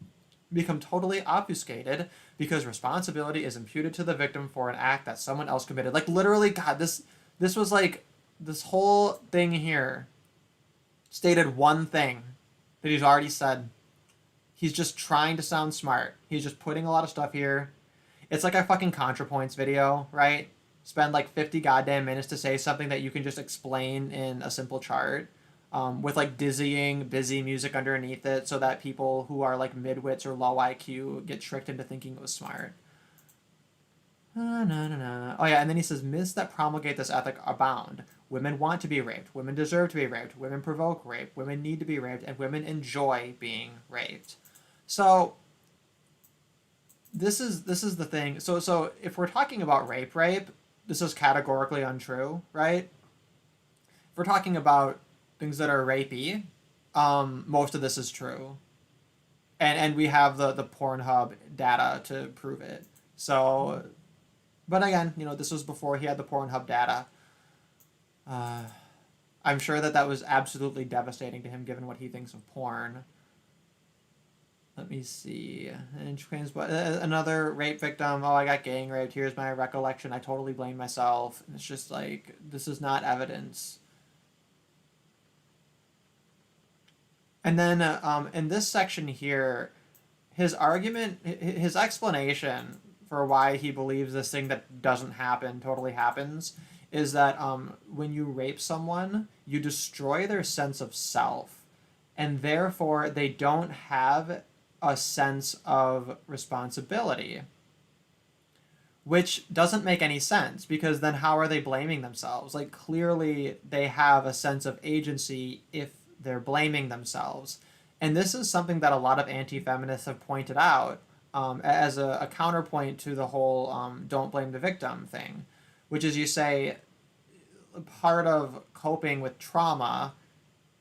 become totally obfuscated because responsibility is imputed to the victim for an act that someone else committed. Like, literally, God, this was like, this whole thing here stated one thing that he's already said. He's just trying to sound smart. He's just putting a lot of stuff here. It's like a fucking ContraPoints video, right? Spend like 50 goddamn minutes to say something that you can just explain in a simple chart, with like dizzying, busy music underneath it, so that people who are like midwits or low IQ get tricked into thinking it was smart. Oh yeah, and then he says, myths that promulgate this ethic abound. Women want to be raped. Women deserve to be raped. Women provoke rape. Women need to be raped. And women enjoy being raped. So this is the thing. So if we're talking about rape, this is categorically untrue, right? If we're talking about things that are rapey, most of this is true. And we have the Pornhub data to prove it. So, but again, this was before he had the Pornhub data. I'm sure that was absolutely devastating to him, given what he thinks of porn. Let me see. Another rape victim. Oh, I got gang raped. Here's my recollection. I totally blame myself. It's just like, this is not evidence. And then in this section here, his argument, his explanation for why he believes this thing that doesn't happen totally happens is that when you rape someone, you destroy their sense of self, and therefore they don't have a sense of responsibility, which doesn't make any sense, because then how are they blaming themselves? Like, clearly they have a sense of agency if they're blaming themselves. And this is something that a lot of anti-feminists have pointed out as a counterpoint to the whole don't blame the victim thing, which is, you say, part of coping with trauma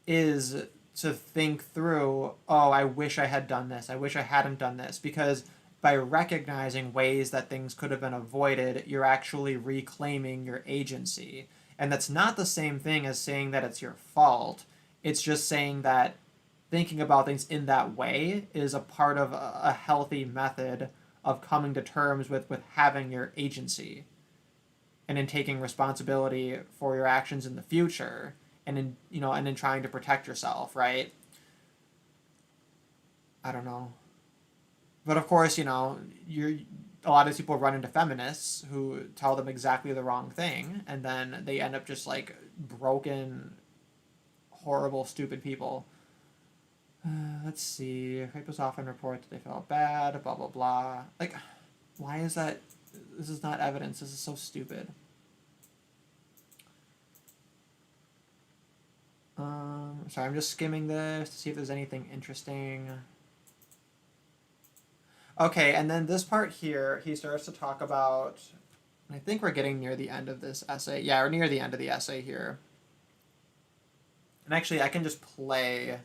is to think through, oh, I wish I had done this. I wish I hadn't done this. Because by recognizing ways that things could have been avoided, you're actually reclaiming your agency. And that's not the same thing as saying that it's your fault. It's just saying that thinking about things in that way is a part of a healthy method of coming to terms with having your agency, and in taking responsibility for your actions in the future, and in trying to protect yourself, right? I don't know. But of course, a lot of these people run into feminists who tell them exactly the wrong thing, and then they end up just like broken, horrible, stupid people. Let's see. Rapists often report that they felt bad, blah, blah, blah. Like, why is that? This is not evidence. This is so stupid. Sorry, I'm just skimming this to see if there's anything interesting. Okay, and then this part here, he starts to talk about, I think we're getting near the end of this essay. Yeah, we're near the end of the essay here. And actually, I can just play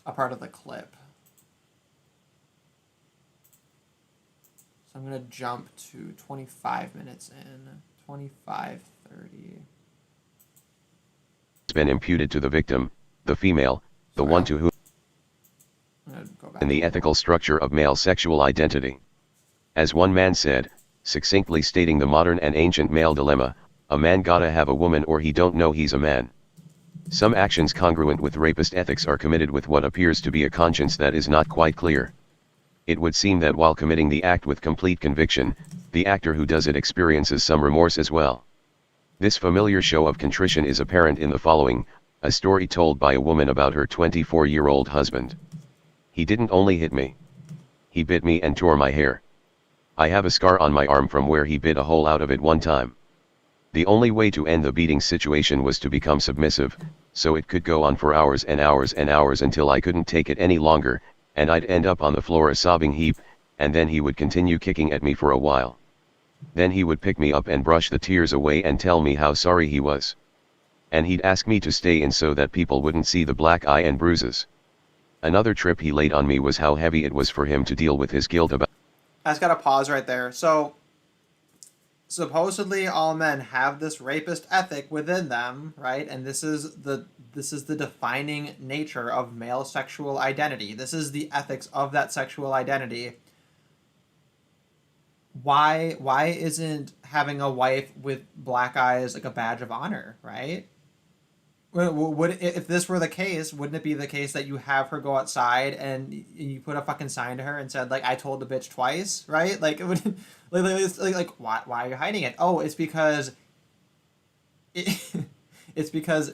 a part of the clip. So I'm going to jump to 25 minutes in. 25:30. It's been imputed to the victim, the female, the one to whom, in the ethical structure of male sexual identity. As one man said, succinctly stating the modern and ancient male dilemma, a man gotta have a woman or he don't know he's a man. Some actions congruent with rapist ethics are committed with what appears to be a conscience that is not quite clear. It would seem that while committing the act with complete conviction, the actor who does it experiences some remorse as well. This familiar show of contrition is apparent in the following, a story told by a woman about her 24-year-old husband. He didn't only hit me. He bit me and tore my hair. I have a scar on my arm from where he bit a hole out of it one time. The only way to end the beating situation was to become submissive, so it could go on for hours and hours and hours until I couldn't take it any longer, and I'd end up on the floor a sobbing heap, and then he would continue kicking at me for a while. Then he would pick me up and brush the tears away and tell me how sorry he was. And he'd ask me to stay in so that people wouldn't see the black eye and bruises. Another trip he laid on me was how heavy it was for him to deal with his guilt about. I just gotta pause right there. So, supposedly all men have this rapist ethic within them, right? And this is the defining nature of male sexual identity. This is the ethics of that sexual identity. Why isn't having a wife with black eyes like a badge of honor, right? Would if this were the case, wouldn't it be the case that you have her go outside and you put a fucking sign to her and said, like, I told the bitch twice, right? Like, it would, like why are you hiding it? Oh, it's because it's because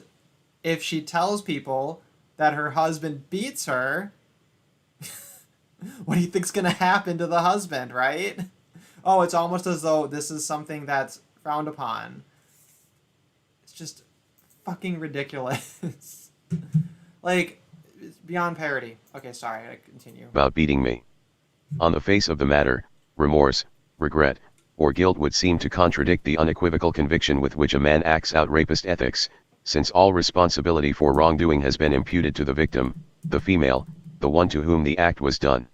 if she tells people that her husband beats her, what do you think's gonna happen to the husband, right? Oh, it's almost as though this is something that's frowned upon. It's just fucking ridiculous. Like, it's beyond parody. Okay, sorry, I continue. About beating me. On the face of the matter, remorse, regret, or guilt would seem to contradict the unequivocal conviction with which a man acts out rapist ethics, since all responsibility for wrongdoing has been imputed to the victim, the female, the one to whom the act was done.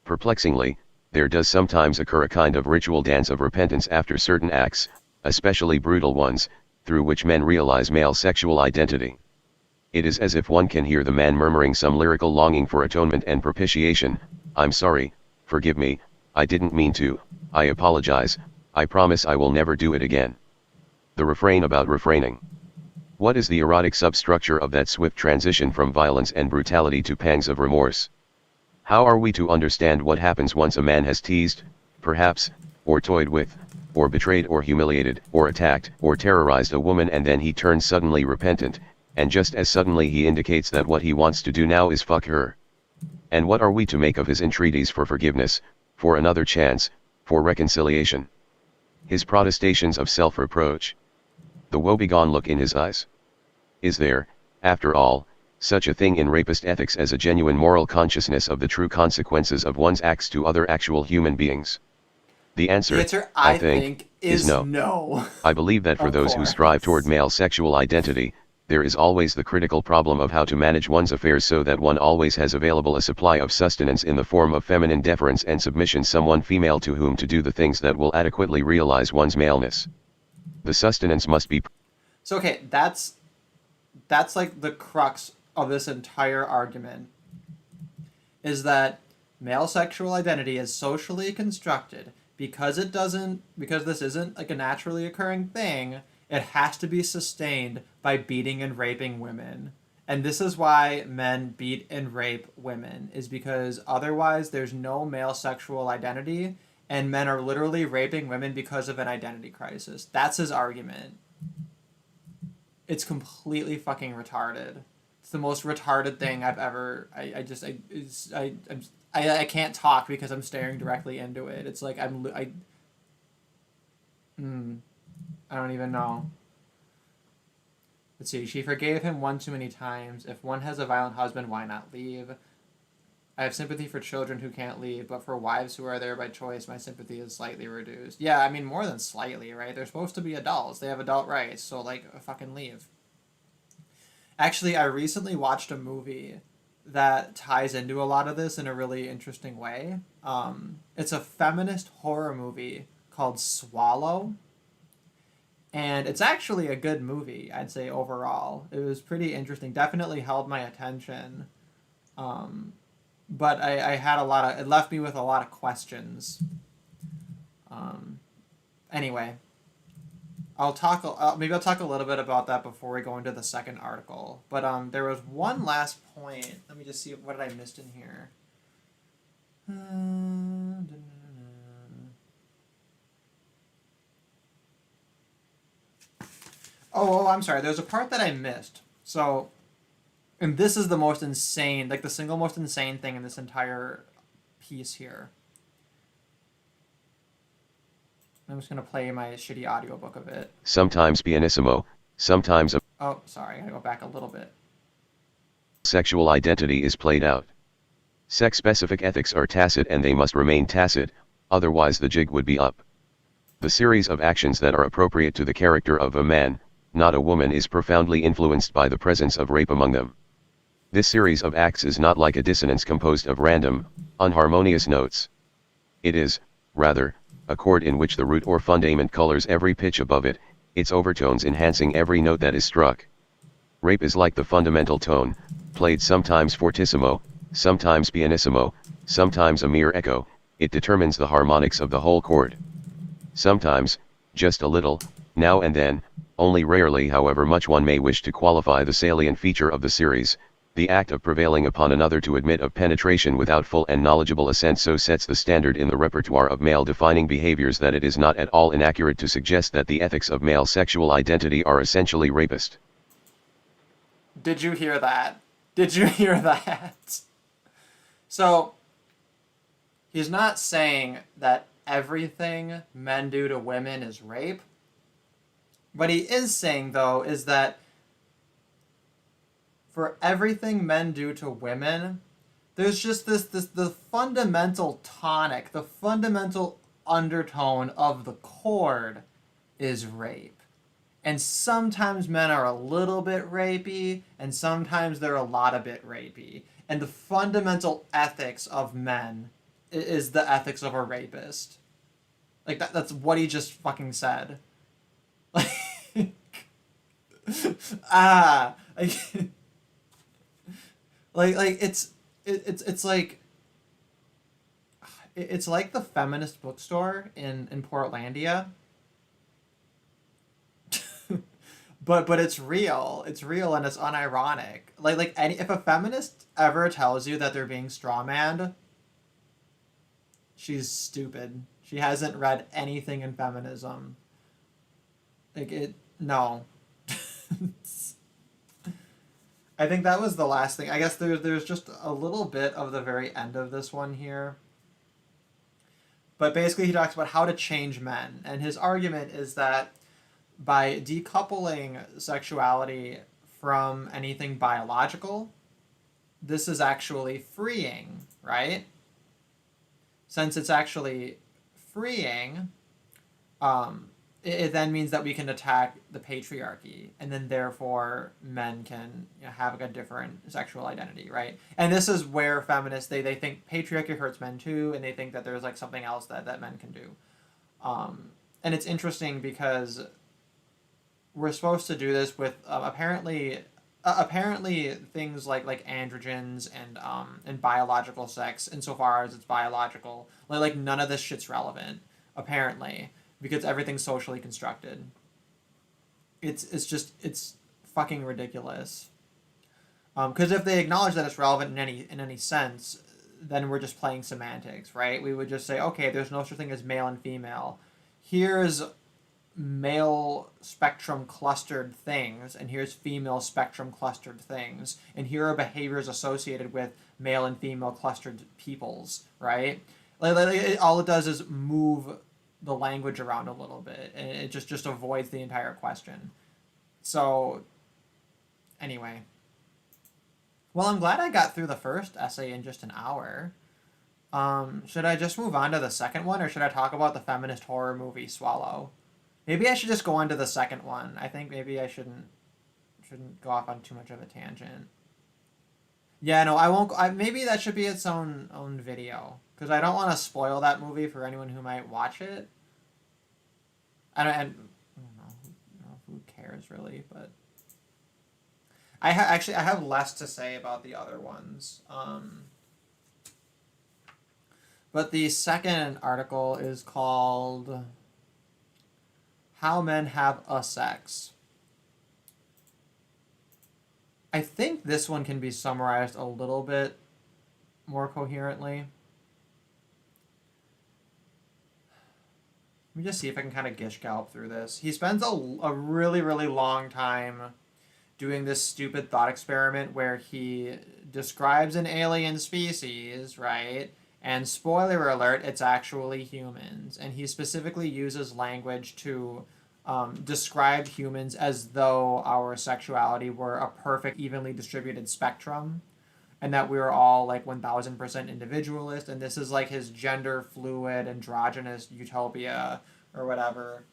Perplexingly, there does sometimes occur a kind of ritual dance of repentance after certain acts, especially brutal ones, through which men realize male sexual identity. It is as if one can hear the man murmuring some lyrical longing for atonement and propitiation. I'm sorry, forgive me, I didn't mean to, I apologize, I promise I will never do it again. The refrain about refraining. What is the erotic substructure of that swift transition from violence and brutality to pangs of remorse? How are we to understand what happens once a man has teased, perhaps, or toyed with, or betrayed or humiliated, or attacked, or terrorized a woman, and then he turns suddenly repentant, and just as suddenly he indicates that what he wants to do now is fuck her? And what are we to make of his entreaties for forgiveness, for another chance, for reconciliation? His protestations of self-reproach? The woebegone look in his eyes? Is there, after all, such a thing in rapist ethics as a genuine moral consciousness of the true consequences of one's acts to other actual human beings? The answer, I think, is no. I believe that for those who strive toward male sexual identity, there is always the critical problem of how to manage one's affairs so that one always has available a supply of sustenance in the form of feminine deference and submission, someone female to whom to do the things that will adequately realize one's maleness. The sustenance must be... So, okay, that's like the crux of this entire argument, is that male sexual identity is socially constructed because this isn't like a naturally occurring thing. It has to be sustained by beating and raping women. And this is why men beat and rape women, is because otherwise there's no male sexual identity and men are literally raping women because of an identity crisis. That's his argument. It's completely fucking retarded. It's the most retarded thing I've ever. I can't talk because I'm staring directly into it. It's like I don't even know. Let's see. She forgave him one too many times. If one has a violent husband, why not leave? I have sympathy for children who can't leave, but for wives who are there by choice, my sympathy is slightly reduced. Yeah, I mean, more than slightly, right? They're supposed to be adults. They have adult rights, so, like, fucking leave. Actually, I recently watched a movie that ties into a lot of this in a really interesting way. It's a feminist horror movie called Swallow. And it's actually a good movie, I'd say, overall. It was pretty interesting. Definitely held my attention. But I had a lot of... It left me with a lot of questions. Anyway, maybe I'll talk a little bit about that before we go into the second article. But there was one last point. Let me just see, what did I miss in here? Oh, I'm sorry. There's a part that I missed. So, and this is the most insane, like the single most insane thing in this entire piece here. I'm just going to play my shitty audiobook of it. Sometimes pianissimo, sometimes Oh, sorry. I got to go back a little bit. Sexual identity is played out. Sex-specific ethics are tacit and they must remain tacit, otherwise the jig would be up. The series of actions that are appropriate to the character of a man, not a woman, is profoundly influenced by the presence of rape among them. This series of acts is not like a dissonance composed of random, unharmonious notes. It is, rather, a chord in which the root or fundament colors every pitch above it, its overtones enhancing every note that is struck. Rape is like the fundamental tone, played sometimes fortissimo, sometimes pianissimo, sometimes a mere echo. It determines the harmonics of the whole chord. Sometimes, just a little, now and then, only rarely however much one may wish to qualify the salient feature of the series, the act of prevailing upon another to admit of penetration without full and knowledgeable assent so sets the standard in the repertoire of male-defining behaviors that it is not at all inaccurate to suggest that the ethics of male sexual identity are essentially rapist. Did you hear that? Did you hear that? So, he's not saying that everything men do to women is rape. What he is saying, though, is that for everything men do to women, there's just the fundamental tonic, the fundamental undertone of the chord is rape. And sometimes men are a little bit rapey, and sometimes they're a lot of bit rapey. And the fundamental ethics of men is the ethics of a rapist. Like, that's what he just fucking said. Like, it's like the feminist bookstore in Portlandia. But it's real. It's real and it's unironic. If a feminist ever tells you that they're being strawmanned, she's stupid. She hasn't read anything in feminism. No. I think that was the last thing. I guess there's just a little bit of the very end of this one here. But basically he talks about how to change men. And his argument is that by decoupling sexuality from anything biological, this is actually freeing, right? Since it's actually freeing, it then means that we can attack the patriarchy, and then therefore men can have a different sexual identity, right? And this is where feminists, they think patriarchy hurts men too, and they think that there's something else that men can do. And it's interesting because we're supposed to do this with apparently things like androgens and biological sex, insofar as it's biological. Like none of this shit's relevant, apparently, because everything's socially constructed. It's fucking ridiculous. Because if they acknowledge that it's relevant in any sense, then we're just playing semantics, right? We would just say, okay, there's no such thing as male and female. Here's male spectrum clustered things, and here's female spectrum clustered things, and here are behaviors associated with male and female clustered peoples, right? All it does is move the language around a little bit, and it just avoids the entire question. So Anyway. Well, I'm glad I got through the first essay in just an hour. Should I just move on to the second one, or should I talk about the feminist horror movie Swallow? Maybe I should just go on to the second one. I think maybe I shouldn't go off on too much of a tangent. Yeah, no, I won't. Maybe that should be its own video, because I don't want to spoil that movie for anyone who might watch it. I don't know who cares really, but I have less to say about the other ones. But the second article is called "How Men Have a Sex." I think this one can be summarized a little bit more coherently. Let me just see if I can kind of gish gallop through this. He spends a really, really long time doing this stupid thought experiment where he describes an alien species, right? And spoiler alert, it's actually humans. And he specifically uses language to describe humans as though our sexuality were a perfect, evenly distributed spectrum, and that we were all like 1000% individualist. And this is like his gender fluid, androgynous utopia or whatever.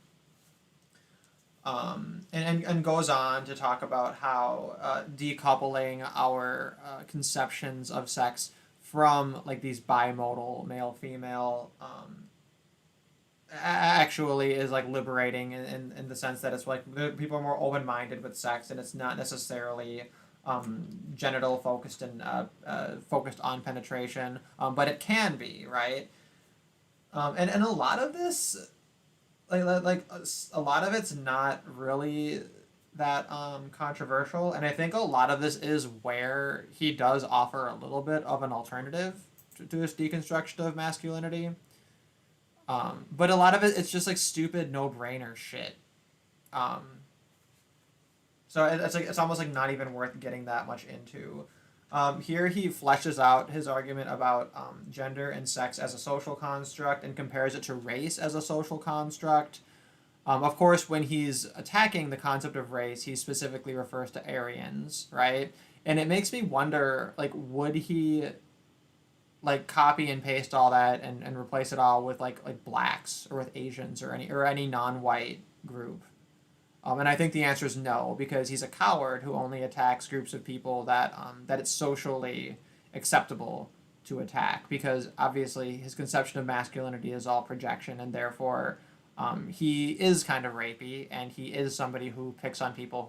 And goes on to talk about how decoupling our conceptions of sex from like these bimodal male female actually is like liberating in the sense that it's like people are more open-minded with sex, and it's not necessarily genital focused and focused on penetration, but it can be, right? And a lot of this, like a lot of it's not really that controversial, and I think a lot of this is where he does offer a little bit of an alternative to his deconstruction of masculinity. But a lot of it's just like stupid no-brainer shit. So it's almost like not even worth getting that much into. Here he fleshes out his argument about gender and sex as a social construct and compares it to race as a social construct. Of course, when he's attacking the concept of race, he specifically refers to Aryans, right? And it makes me wonder, like, would he like copy and paste all that and replace it all with like blacks or with Asians or any non-white group? And I think the answer is no, because he's a coward who only attacks groups of people that it's socially acceptable to attack, because obviously his conception of masculinity is all projection, and therefore he is kind of rapey, and he is somebody who picks on people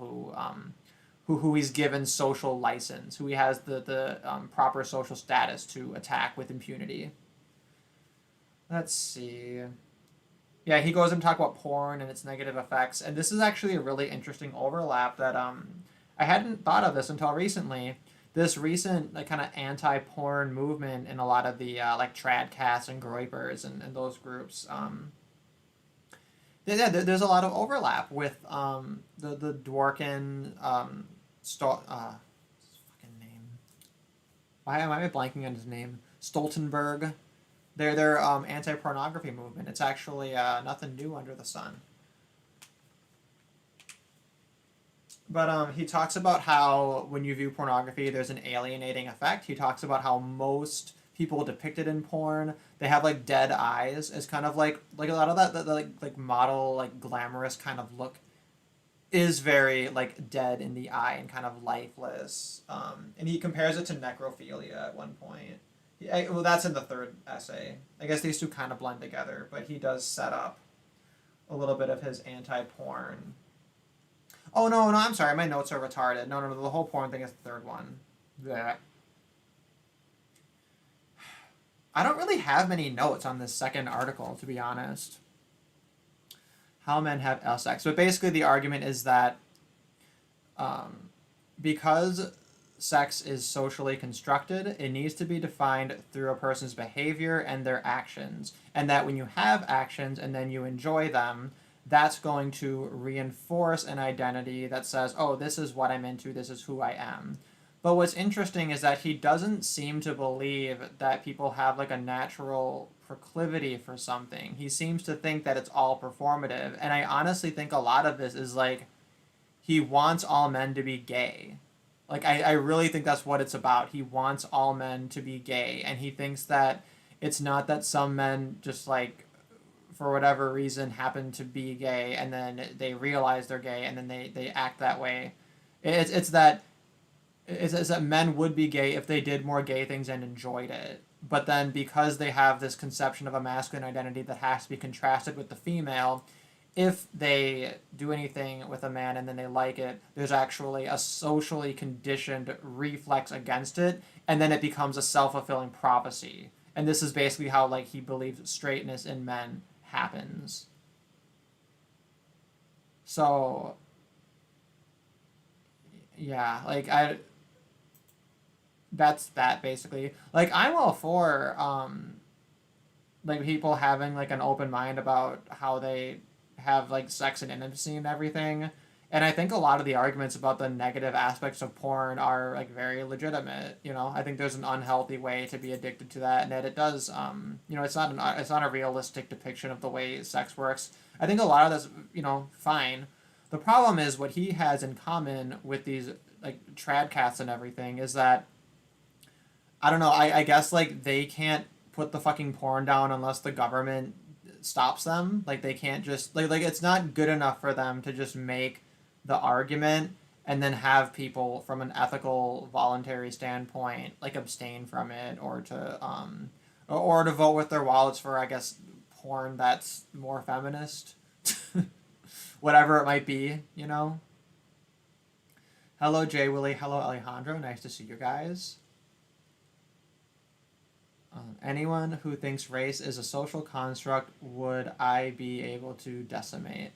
who he's given social license, who he has the proper social status to attack with impunity. Let's see. Yeah, he goes and talk about porn and its negative effects, and this is actually a really interesting overlap that I hadn't thought of this until recently. This recent like kind of anti-porn movement in a lot of the like tradcasts and groypers and those groups. There's a lot of overlap with the Dworkin fucking name. Why am I blanking on his name? Stoltenberg. Their anti-pornography movement. It's actually nothing new under the sun. But he talks about how when you view pornography, there's an alienating effect. He talks about how most people depicted in porn, they have like dead eyes. It's kind of like a lot of that like model like glamorous kind of look is very like dead in the eye and kind of lifeless. And he compares it to necrophilia at one point. Well, that's in the third essay. I guess these two kind of blend together, but he does set up a little bit of his anti-porn. Oh, no, I'm sorry. My notes are retarded. No, the whole porn thing is the third one. Blech. I don't really have many notes on this second article, to be honest. How men have sex. But basically the argument is that because sex is socially constructed, it needs to be defined through a person's behavior and their actions. And that when you have actions and then you enjoy them, that's going to reinforce an identity that says, oh, this is what I'm into, this is who I am. But what's interesting is that he doesn't seem to believe that people have like a natural proclivity for something. He seems to think that it's all performative. And I honestly think a lot of this is like he wants all men to be gay. Like, I really think that's what it's about. He wants all men to be gay, and he thinks that it's not that some men just, like, for whatever reason happen to be gay, and then they realize they're gay, and then they act that way. It's that it's that men would be gay if they did more gay things and enjoyed it. But then because they have this conception of a masculine identity that has to be contrasted with the female, if they do anything with a man and then they like it, there's actually a socially conditioned reflex against it, and then it becomes a self-fulfilling prophecy. And this is basically how, like, he believes straightness in men happens. So yeah, like, that's that basically. Like, I'm all for like, people having, like, an open mind about how they have, like, sex and intimacy and everything. And I think a lot of the arguments about the negative aspects of porn are, like, very legitimate. You know, I think there's an unhealthy way to be addicted to that, and that it does. You know, it's not a realistic depiction of the way sex works. I think a lot of that's, you know, fine. The problem is what he has in common with these, like, trad cats and everything is that, I don't know. I guess, like, they can't put the fucking porn down unless the government stops them. Like, they can't just, like it's not good enough for them to just make the argument and then have people from an ethical voluntary standpoint, like, abstain from it, or to vote with their wallets for, I guess, porn that's more feminist. Whatever it might be, you know. Hello Jay Willie, hello Alejandro, nice to see you guys. Anyone who thinks race is a social construct, would I be able to decimate?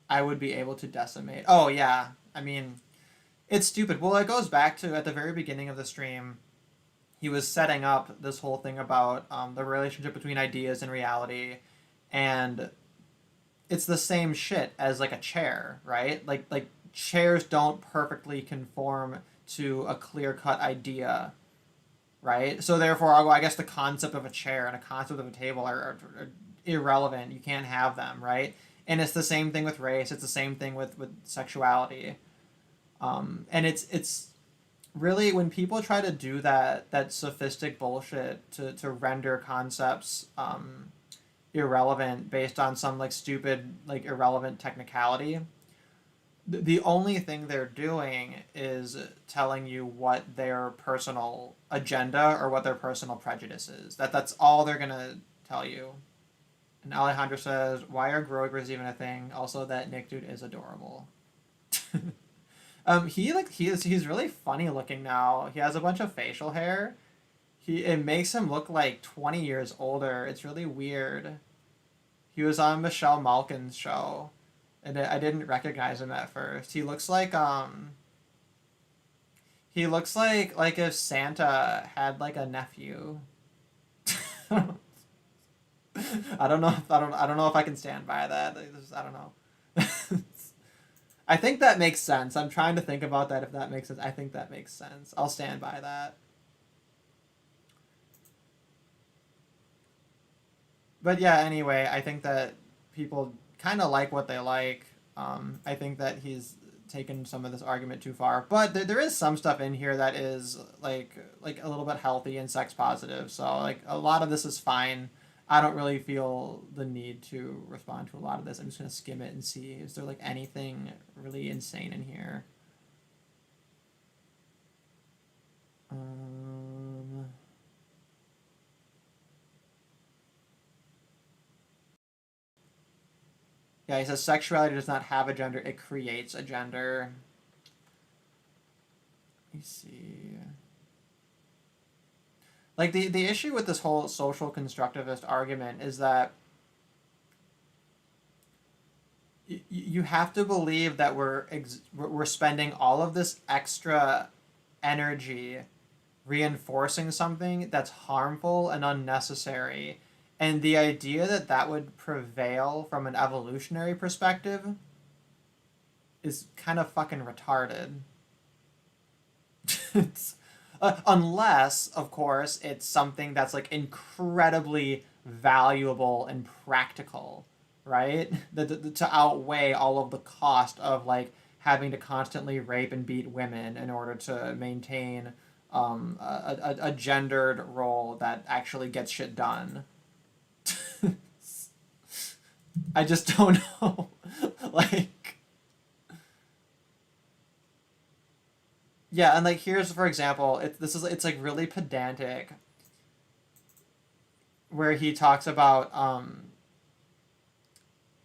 I would be able to decimate. Oh, yeah. I mean, it's stupid. Well, it goes back to, at the very beginning of the stream, he was setting up this whole thing about the relationship between ideas and reality. And it's the same shit as, like, a chair, right? Like chairs don't perfectly conform to a clear-cut idea, right? So therefore, I guess the concept of a chair and a concept of a table are irrelevant. You can't have them, right? And it's the same thing with race. It's the same thing with sexuality. And it's really, when people try to do that sophistic bullshit to render concepts irrelevant based on some, like, stupid, like, irrelevant technicality, the only thing they're doing is telling you what their personal agenda or what their personal prejudice is. That's all they're gonna tell you. And Alejandro says, "Why are gropers even a thing?" Also, that Nick dude is adorable. He's really funny looking now. He has a bunch of facial hair. It makes him look like 20 years older. It's really weird. He was on Michelle Malkin's show, and I didn't recognize him at first. He looks like if Santa had, like, a nephew. I don't know if I can stand by that. I don't know. I think that makes sense. I'm trying to think about that, if that makes sense. I think that makes sense. I'll stand by that. But yeah, anyway, I think that people kind of like what they like. I think that he's taken some of this argument too far, but there is some stuff in here that is like a little bit healthy and sex positive. So, like, a lot of this is fine. I don't really feel the need to respond to a lot of this. I'm just gonna skim it and see, is there, like, anything really insane in here. Yeah, he says sexuality does not have a gender, it creates a gender. Let me see. Like, the issue with this whole social constructivist argument is that you have to believe that we're spending all of this extra energy reinforcing something that's harmful and unnecessary. And the idea that that would prevail from an evolutionary perspective is kind of fucking retarded. It's, unless, of course, it's something that's, like, incredibly valuable and practical, right? To outweigh all of the cost of, like, having to constantly rape and beat women in order to maintain a gendered role that actually gets shit done. I just don't know. Like, yeah, and like here's for example, it's like really pedantic, where he talks about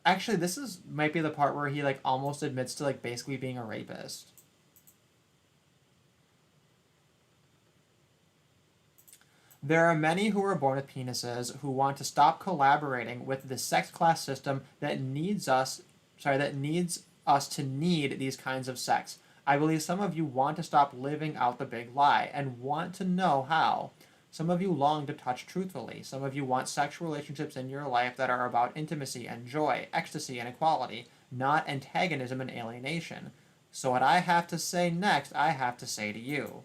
actually this is might be the part where he like almost admits to like basically being a rapist. There are many who are born with penises who want to stop collaborating with the sex class system that needs us to need these kinds of sex. I believe some of you want to stop living out the big lie and want to know how. Some of you long to touch truthfully. Some of you want sexual relationships in your life that are about intimacy and joy, ecstasy and equality, not antagonism and alienation. So what I have to say next, I have to say to you.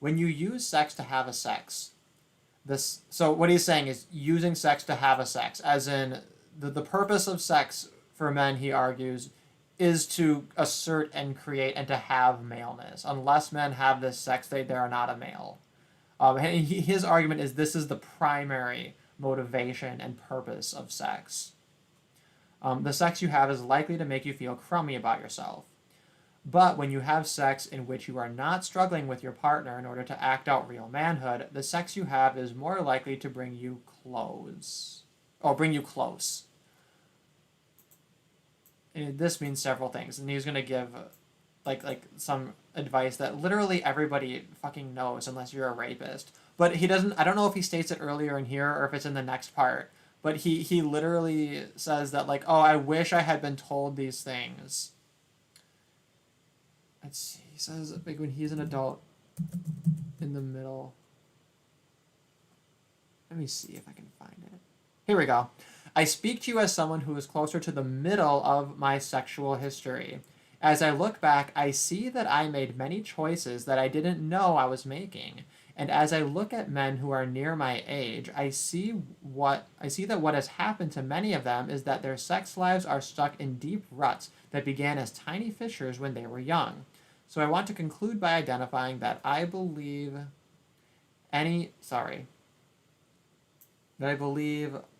When you use sex to have a sex, so what he's saying is using sex to have a sex, as in the purpose of sex for men, he argues, is to assert and create and to have maleness. Unless men have this sex, they are not a male. And his argument is this is the primary motivation and purpose of sex. The sex you have is likely to make you feel crummy about yourself. But when you have sex in which you are not struggling with your partner in order to act out real manhood, the sex you have is more likely to bring you close. And this means several things, and he's going to give like some advice that literally everybody fucking knows unless you're a rapist. But he doesn't, I don't know if he states it earlier in here or if it's in the next part, but he literally says that like, oh, I wish I had been told these things. Let's see, he says like when he's an adult in the middle. Let me see if I can find it. Here we go. I speak to you as someone who is closer to the middle of my sexual history. As I look back, I see that I made many choices that I didn't know I was making. And as I look at men who are near my age, I see that what has happened to many of them is that their sex lives are stuck in deep ruts that began as tiny fissures when they were young. So I want to conclude by identifying that I believe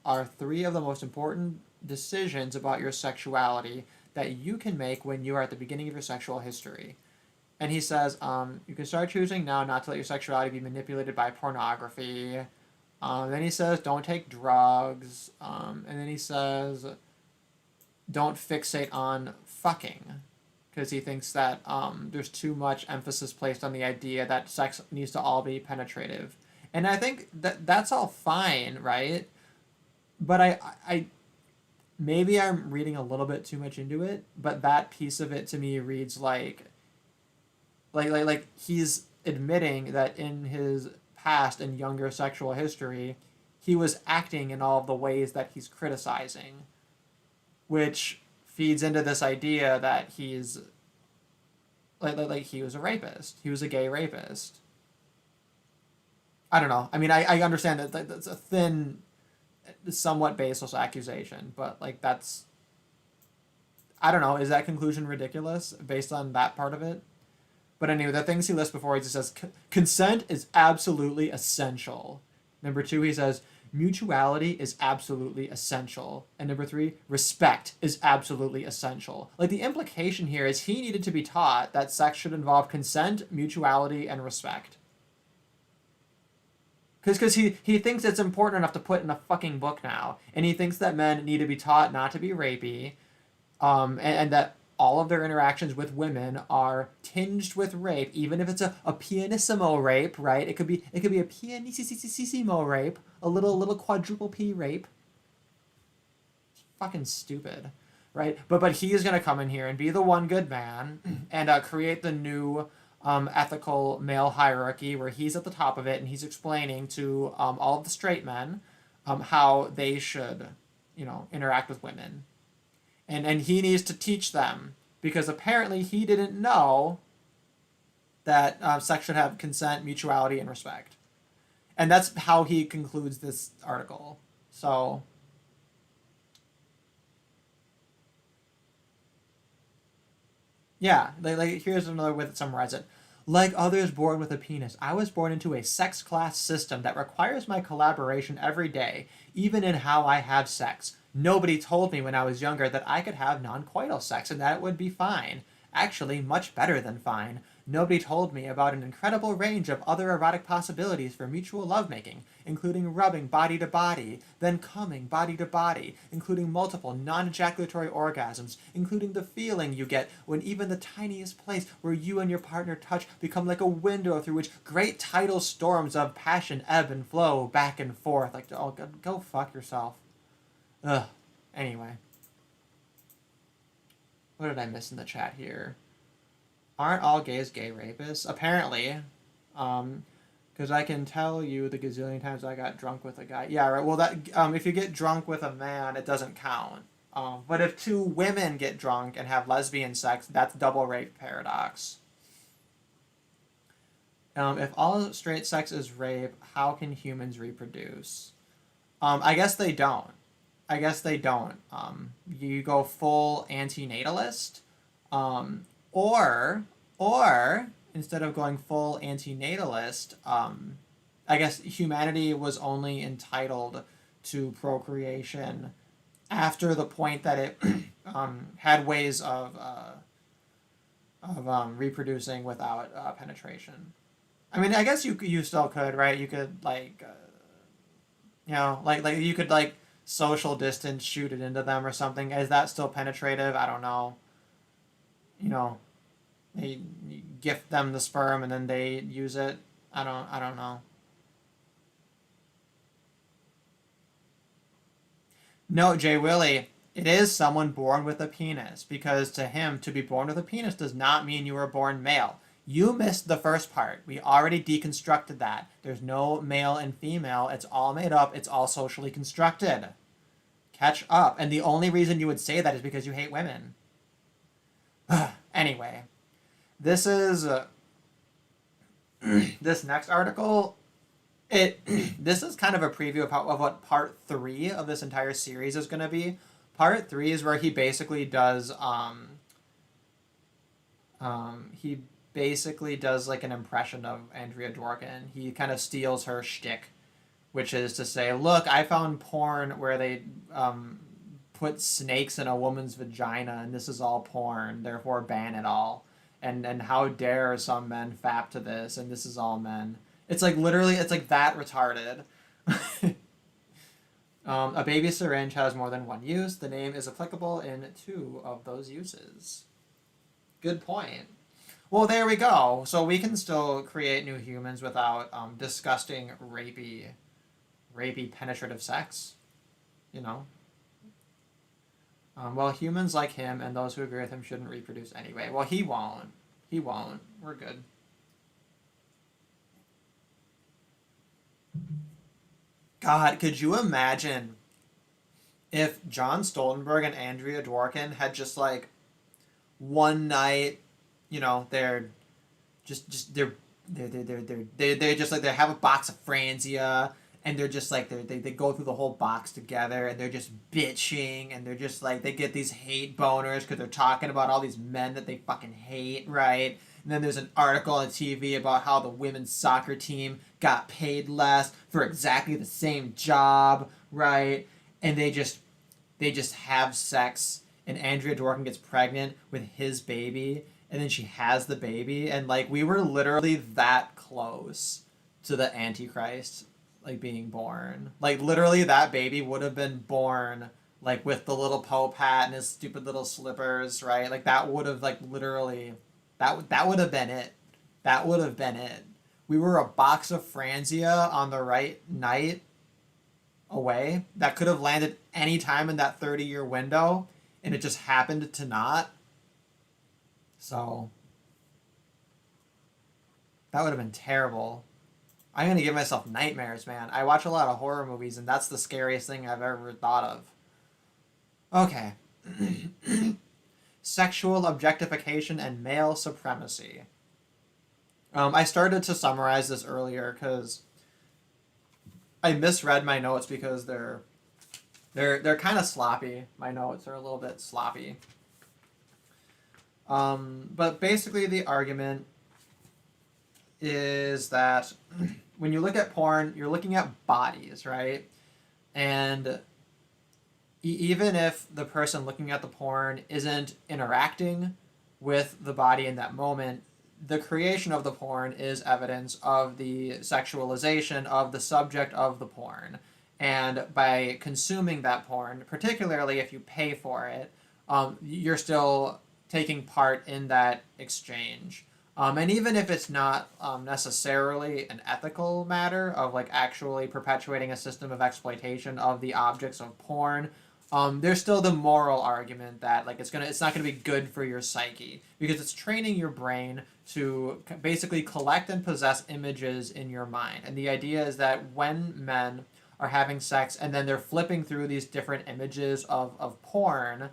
are three of the most important decisions about your sexuality that you can make when you are at the beginning of your sexual history. And he says, you can start choosing now not to let your sexuality be manipulated by pornography. Then he says, don't take drugs. And then he says, don't fixate on fucking. Because he thinks that there's too much emphasis placed on the idea that sex needs to all be penetrative. And I think that's all fine, right? But I maybe I'm reading a little bit too much into it, but that piece of it to me reads like he's admitting that in his past and younger sexual history, he was acting in all of the ways that he's criticizing, which feeds into this idea that he's like he was a rapist. He was a gay rapist. I don't know. I mean, I understand that that's a thin, somewhat baseless accusation, but like that's, I don't know, is that conclusion ridiculous based on that part of it? But anyway, the things he lists before, he just says, consent is absolutely essential. Number 2, he says, mutuality is absolutely essential. And number 3, respect is absolutely essential. Like, the implication here is he needed to be taught that sex should involve consent, mutuality, and respect. Because he thinks it's important enough to put in a fucking book now. And he thinks that men need to be taught not to be rapey, and that all of their interactions with women are tinged with rape, even if it's a pianissimo rape, right? It could be a pianissimo rape, a little quadruple P rape. It's fucking stupid, right? But he is gonna come in here and be the one good man and create the new ethical male hierarchy where he's at the top of it and he's explaining to all of the straight men how they should, interact with women. And he needs to teach them, because apparently he didn't know that sex should have consent, mutuality, and respect. And that's how he concludes this article. So, . Yeah, here's another way to summarize it. Like others born with a penis, I was born into a sex class system that requires my collaboration every day, even in how I have sex. Nobody told me when I was younger that I could have non-coital sex and that it would be fine. Actually, much better than fine. Nobody told me about an incredible range of other erotic possibilities for mutual lovemaking, including rubbing body to body, then coming body to body, including multiple non-ejaculatory orgasms, including the feeling you get when even the tiniest place where you and your partner touch become like a window through which great tidal storms of passion ebb and flow back and forth. Like, oh, go fuck yourself. Ugh. Anyway. What did I miss in the chat here? Aren't all gays gay rapists? Apparently. Because I can tell you the gazillion times I got drunk with a guy. Yeah, right. Well, that if you get drunk with a man, it doesn't count. But if two women get drunk and have lesbian sex, that's double rape paradox. If all straight sex is rape, how can humans reproduce? I guess they don't. You go full antinatalist, or instead of going full antinatalist, I guess humanity was only entitled to procreation after the point that it had ways of reproducing without penetration. I mean, I guess you still could, right? You could like you could like social distance shoot it into them or something. Is that still penetrative? I don't know. They gift them the sperm and then they use it. I don't know. No, Jay Willie, it is someone born with a penis, because to him, to be born with a penis does not mean you were born male. You missed the first part. We already deconstructed that. There's no male and female. It's all made up. It's all socially constructed. Catch up. And the only reason you would say that is because you hate women. Anyway, this is this next article. This is kind of a preview of what part 3 of this entire series is going to be. Part 3 is where he basically does like an impression of Andrea Dworkin. He kind of steals her shtick, which is to say, look, I found porn where they put snakes in a woman's vagina, and this is all porn, therefore ban it all. And how dare some men fap to this, and this is all men. It's like literally, it's like that retarded. A baby syringe has more than one use. The name is applicable in 2 of those uses. Good point. Well, there we go. So we can still create new humans without disgusting, rapey, penetrative sex. Well, humans like him and those who agree with him shouldn't reproduce anyway. Well, he won't. We're good. God, could you imagine if John Stoltenberg and Andrea Dworkin had just like one night, they're just like they have a box of Franzia, and they're just like they go through the whole box together, and they're just bitching, and they're just like they get these hate boners because they're talking about all these men that they fucking hate, right? And then there's an article on TV about how the women's soccer team got paid less for exactly the same job, right? And they just have sex, and Andrea Dworkin gets pregnant with his baby, and then she has the baby, and like we were literally that close to the Antichrist like being born. Like literally that baby would have been born like with the little Pope hat and his stupid little slippers, right? Like that would have like literally that would have been it. That would have been it. We were a box of Franzia on the right night away. That could have landed any time in that 30-year window, and it just happened to not. So that would have been terrible. I'm going to give myself nightmares, man. I watch a lot of horror movies, and that's the scariest thing I've ever thought of. Okay. Sexual objectification and male supremacy. I started to summarize this earlier because I misread my notes because they're kind of sloppy. My notes are a little bit sloppy. But basically the argument is that when you look at porn, you're looking at bodies, right? And even if the person looking at the porn isn't interacting with the body in that moment, the creation of the porn is evidence of the sexualization of the subject of the porn. And by consuming that porn, particularly if you pay for it, you're still taking part in that exchange. And even if it's not necessarily an ethical matter of like actually perpetuating a system of exploitation of the objects of porn, there's still the moral argument that like it's not gonna be good for your psyche because it's training your brain to basically collect and possess images in your mind. And the idea is that when men are having sex and then they're flipping through these different images of porn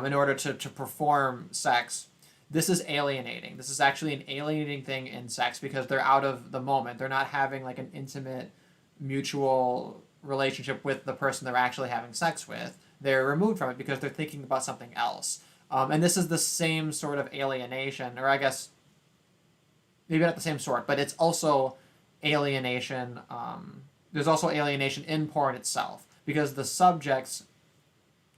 in order to perform sex, this is alienating. This is actually an alienating thing in sex because they're out of the moment. They're not having like an intimate mutual relationship with the person they're actually having sex with. They're removed from it because they're thinking about something else. And this is the same sort of alienation, or I guess maybe not the same sort, but it's also alienation. There's also alienation in porn itself because the subjects,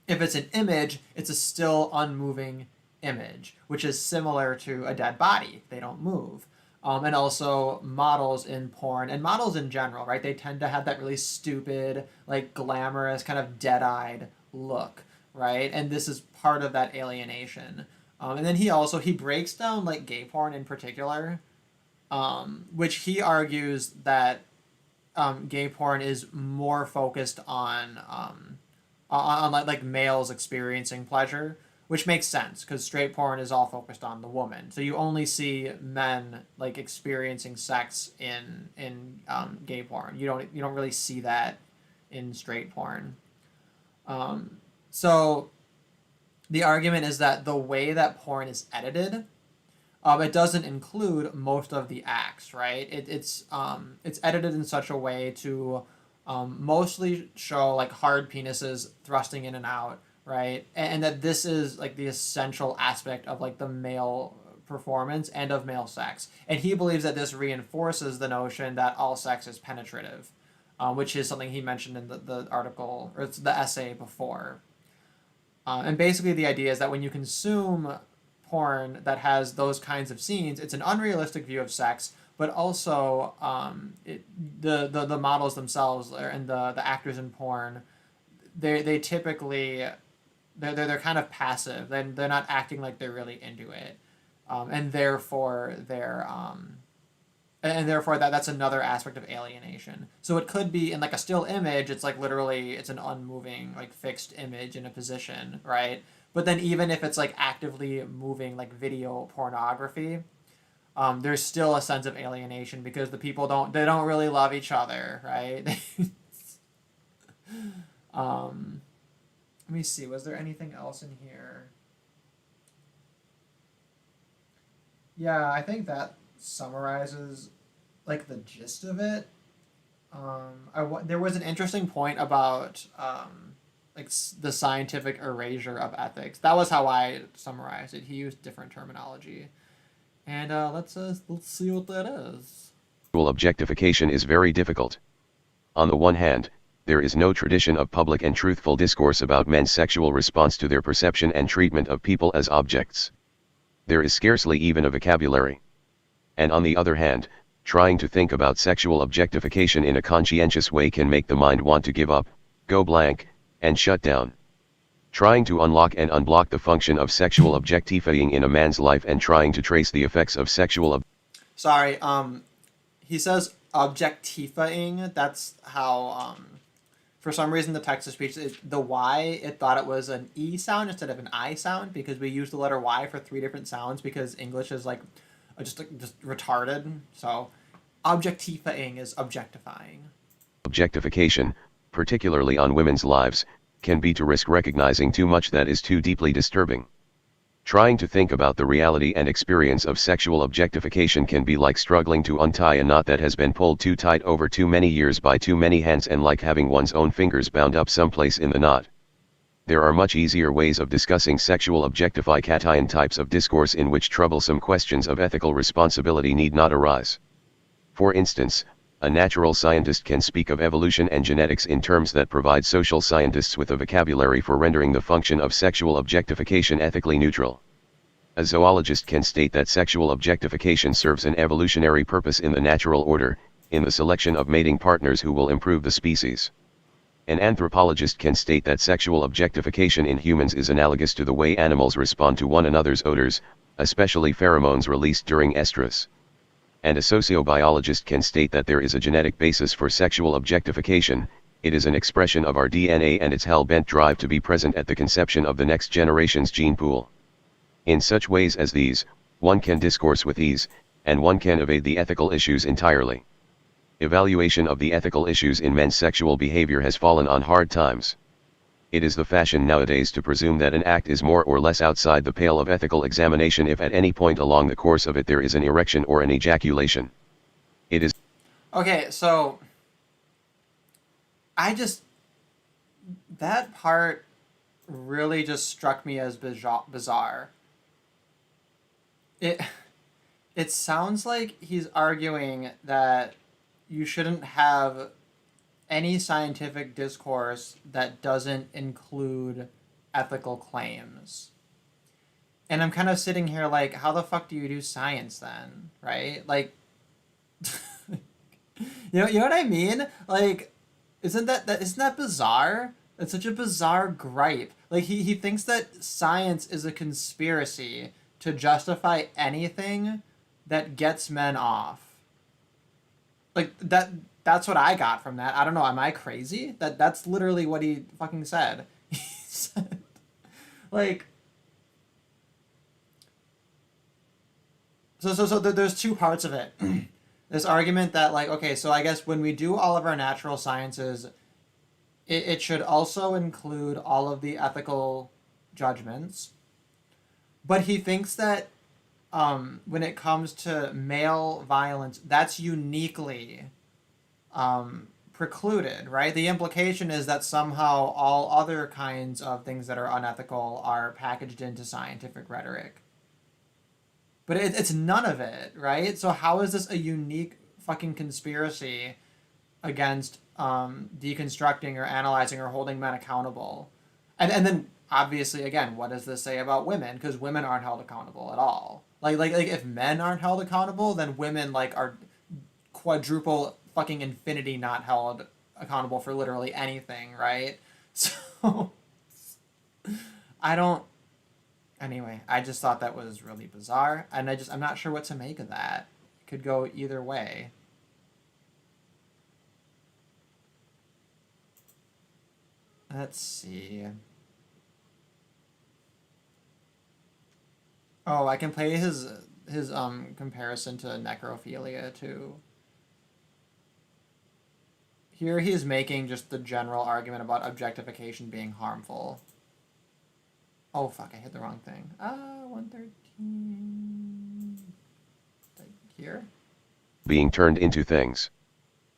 if it's an image, it's a still unmoving image, which is similar to a dead body. They don't move. And also models in porn and models in general, right? They tend to have that really stupid, like glamorous, kind of dead-eyed look, right? And this is part of that alienation. And then he breaks down like gay porn in particular, which he argues that gay porn is more focused on like males experiencing pleasure, which makes sense because straight porn is all focused on the woman. So you only see men like experiencing sex in gay porn. You don't really see that in straight porn. So the argument is that the way that porn is edited, it doesn't include most of the acts, right? It's edited in such a way to mostly show like hard penises thrusting in and out, right? And that this is like the essential aspect of like the male performance and of male sex. And he believes that this reinforces the notion that all sex is penetrative, which is something he mentioned in the article, or it's the essay before. And basically the idea is that when you consume porn that has those kinds of scenes, it's an unrealistic view of sex, but also the models themselves and the actors in porn, they typically they're kind of passive. They're not acting like they're really into it, and therefore that's another aspect of alienation. So it could be in like a still image, it's like literally it's an unmoving like fixed image in a position, right? But then even if it's like actively moving like video pornography, there's still a sense of alienation because the people don't really love each other, right? Let me see, was there anything else in here? Yeah, I think that summarizes like the gist of it. There was an interesting point about like the scientific erasure of ethics. That was how I summarized it. He used different terminology. And let's see what that is. Objectification is very difficult. On the one hand, there is no tradition of public and truthful discourse about men's sexual response to their perception and treatment of people as objects. There is scarcely even a vocabulary. And on the other hand, trying to think about sexual objectification in a conscientious way can make the mind want to give up, go blank, and shut down. Trying to unlock and unblock the function of sexual objectifying in a man's life and trying to trace the effects of sexual he says objectifying. That's how for some reason the text-to-speech, the Y, it thought it was an E sound instead of an I sound because we use the letter Y for 3 different sounds because English is like just retarded. So objectifying is objectifying. Objectification, particularly on women's lives, can be to risk recognizing too much that is too deeply disturbing. Trying to think about the reality and experience of sexual objectification can be like struggling to untie a knot that has been pulled too tight over too many years by too many hands and like having one's own fingers bound up someplace in the knot. There are much easier ways of discussing sexual objectification types of discourse in which troublesome questions of ethical responsibility need not arise. For instance, a natural scientist can speak of evolution and genetics in terms that provide social scientists with a vocabulary for rendering the function of sexual objectification ethically neutral. A zoologist can state that sexual objectification serves an evolutionary purpose in the natural order, in the selection of mating partners who will improve the species. An anthropologist can state that sexual objectification in humans is analogous to the way animals respond to one another's odors, especially pheromones released during estrus. And a sociobiologist can state that there is a genetic basis for sexual objectification. It is an expression of our DNA and its hell-bent drive to be present at the conception of the next generation's gene pool. In such ways as these, one can discourse with ease, and one can evade the ethical issues entirely. Evaluation of the ethical issues in men's sexual behavior has fallen on hard times. It is the fashion nowadays to presume that an act is more or less outside the pale of ethical examination if at any point along the course of it there is an erection or an ejaculation. It is... Okay, so that part really just struck me as bizarre. It sounds like he's arguing that you shouldn't have any scientific discourse that doesn't include ethical claims. And I'm kind of sitting here like, how the fuck do you do science then, right? Like, you know what I mean? Like, isn't that bizarre? It's such a bizarre gripe. Like, he thinks that science is a conspiracy to justify anything that gets men off. Like, that's what I got from that. I don't know, am I crazy? That's literally what he fucking said. He said, like... So there's two parts of it. This argument that, like, okay, so I guess when we do all of our natural sciences, it should also include all of the ethical judgments. But he thinks that when it comes to male violence, that's uniquely precluded, right? The implication is that somehow all other kinds of things that are unethical are packaged into scientific rhetoric. But it's none of it, right? So how is this a unique fucking conspiracy against deconstructing or analyzing or holding men accountable? And then, obviously, again, what does this say about women? Because women aren't held accountable at all. Like if men aren't held accountable, then women like are quadruple fucking infinity not held accountable for literally anything, right? So anyway, I just thought that was really bizarre, and I'm not sure what to make of that. It could go either way. Let's see. Oh, I can play his comparison to necrophilia too. Here he is making just the general argument about objectification being harmful. Oh fuck, I hit the wrong thing. 113. Here? Being turned into things.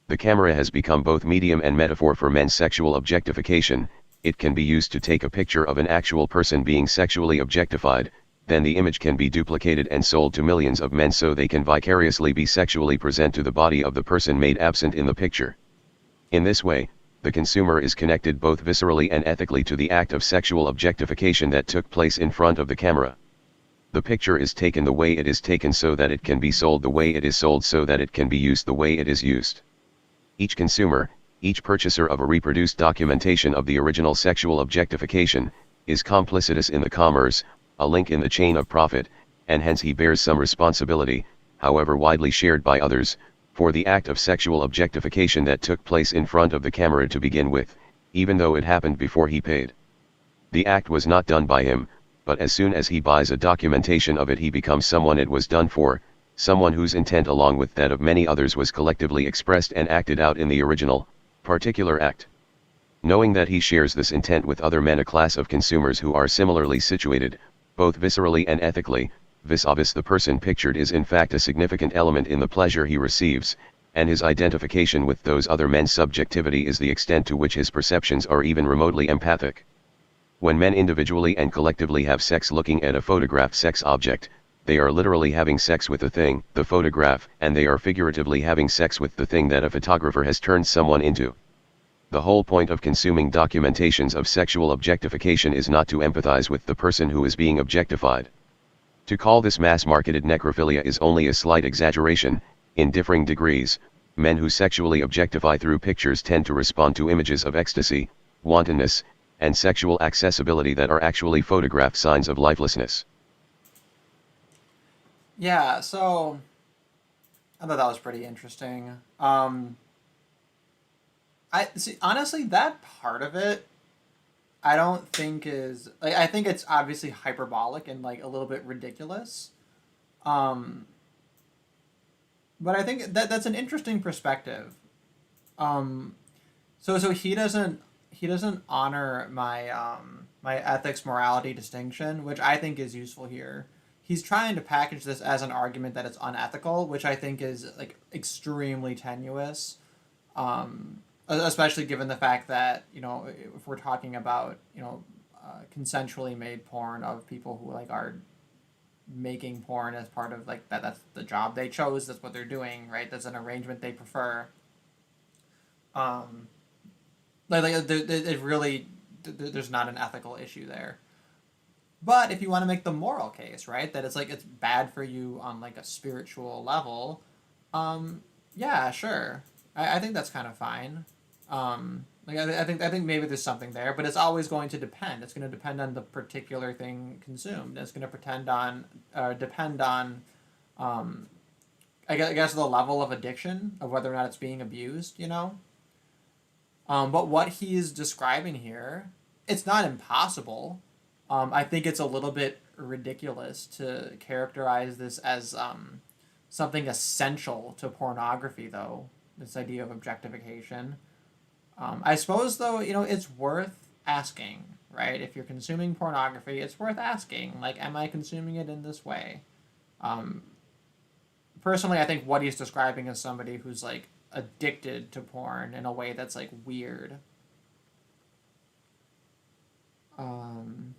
The camera has become both medium and metaphor for men's sexual objectification. It can be used to take a picture of an actual person being sexually objectified, then the image can be duplicated and sold to millions of men so they can vicariously be sexually present to the body of the person made absent in the picture. In this way, the consumer is connected both viscerally and ethically to the act of sexual objectification that took place in front of the camera. The picture is taken the way it is taken so that it can be sold the way it is sold so that it can be used the way it is used. Each consumer, each purchaser of a reproduced documentation of the original sexual objectification, is complicitous in the commerce, a link in the chain of profit, and hence he bears some responsibility, however widely shared by others, for the act of sexual objectification that took place in front of the camera to begin with, even though it happened before he paid. The act was not done by him, but as soon as he buys a documentation of it he becomes someone it was done for, someone whose intent along with that of many others was collectively expressed and acted out in the original, particular act. Knowing that he shares this intent with other men, a class of consumers who are similarly situated, both viscerally and ethically, vis-a-vis the person pictured is in fact a significant element in the pleasure he receives, and his identification with those other men's subjectivity is the extent to which his perceptions are even remotely empathic. When men individually and collectively have sex looking at a photographed sex object, they are literally having sex with the thing, the photograph, and they are figuratively having sex with the thing that a photographer has turned someone into. The whole point of consuming documentations of sexual objectification is not to empathize with the person who is being objectified. To call this mass-marketed necrophilia is only a slight exaggeration. In differing degrees, men who sexually objectify through pictures tend to respond to images of ecstasy, wantonness, and sexual accessibility that are actually photographed signs of lifelessness. Yeah, so I thought that was pretty interesting. I see, honestly, that part of it, I don't think is like, I think it's obviously hyperbolic and like a little bit ridiculous. Um, but I think that that's an interesting perspective. Um, so he doesn't honor my my ethics morality distinction, which I think is useful here. He's trying to package this as an argument that it's unethical, which I think is like extremely tenuous. Especially given the fact that, if we're talking about, consensually made porn of people who like are making porn as part of like that's the job they chose, that's what they're doing, right? That's an arrangement they prefer. um it really, there's not an ethical issue there. But if you want to make the moral case, right, that it's like it's bad for you on like a spiritual level, yeah, sure, I think that's kind of fine. Like I think maybe there's something there, but it's always going to depend. It's going to depend on the particular thing consumed. It's going to depend on, um, I guess the level of addiction of whether or not it's being abused. But what he's describing here, it's not impossible. I think it's a little bit ridiculous to characterize this as something essential to pornography, though. This idea of objectification. I suppose, though, it's worth asking, right? If you're consuming pornography, it's worth asking, like, am I consuming it in this way? Um, Personally, I think what he's describing is somebody who's, like, addicted to porn in a way that's, like, weird. Um,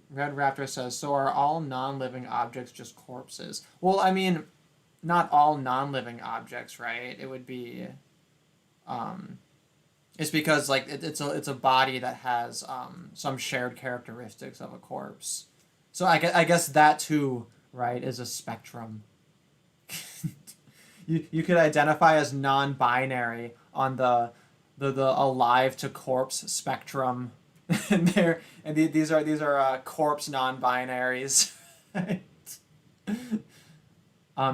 Red Raptor says, so are all non-living objects just corpses? Well, I mean, not all non-living objects, right? It would be... it's because like it's a body that has some shared characteristics of a corpse. So I guess that too, right, is a spectrum. You could identify as non-binary on the alive to corpse spectrum, these are corpse non-binaries.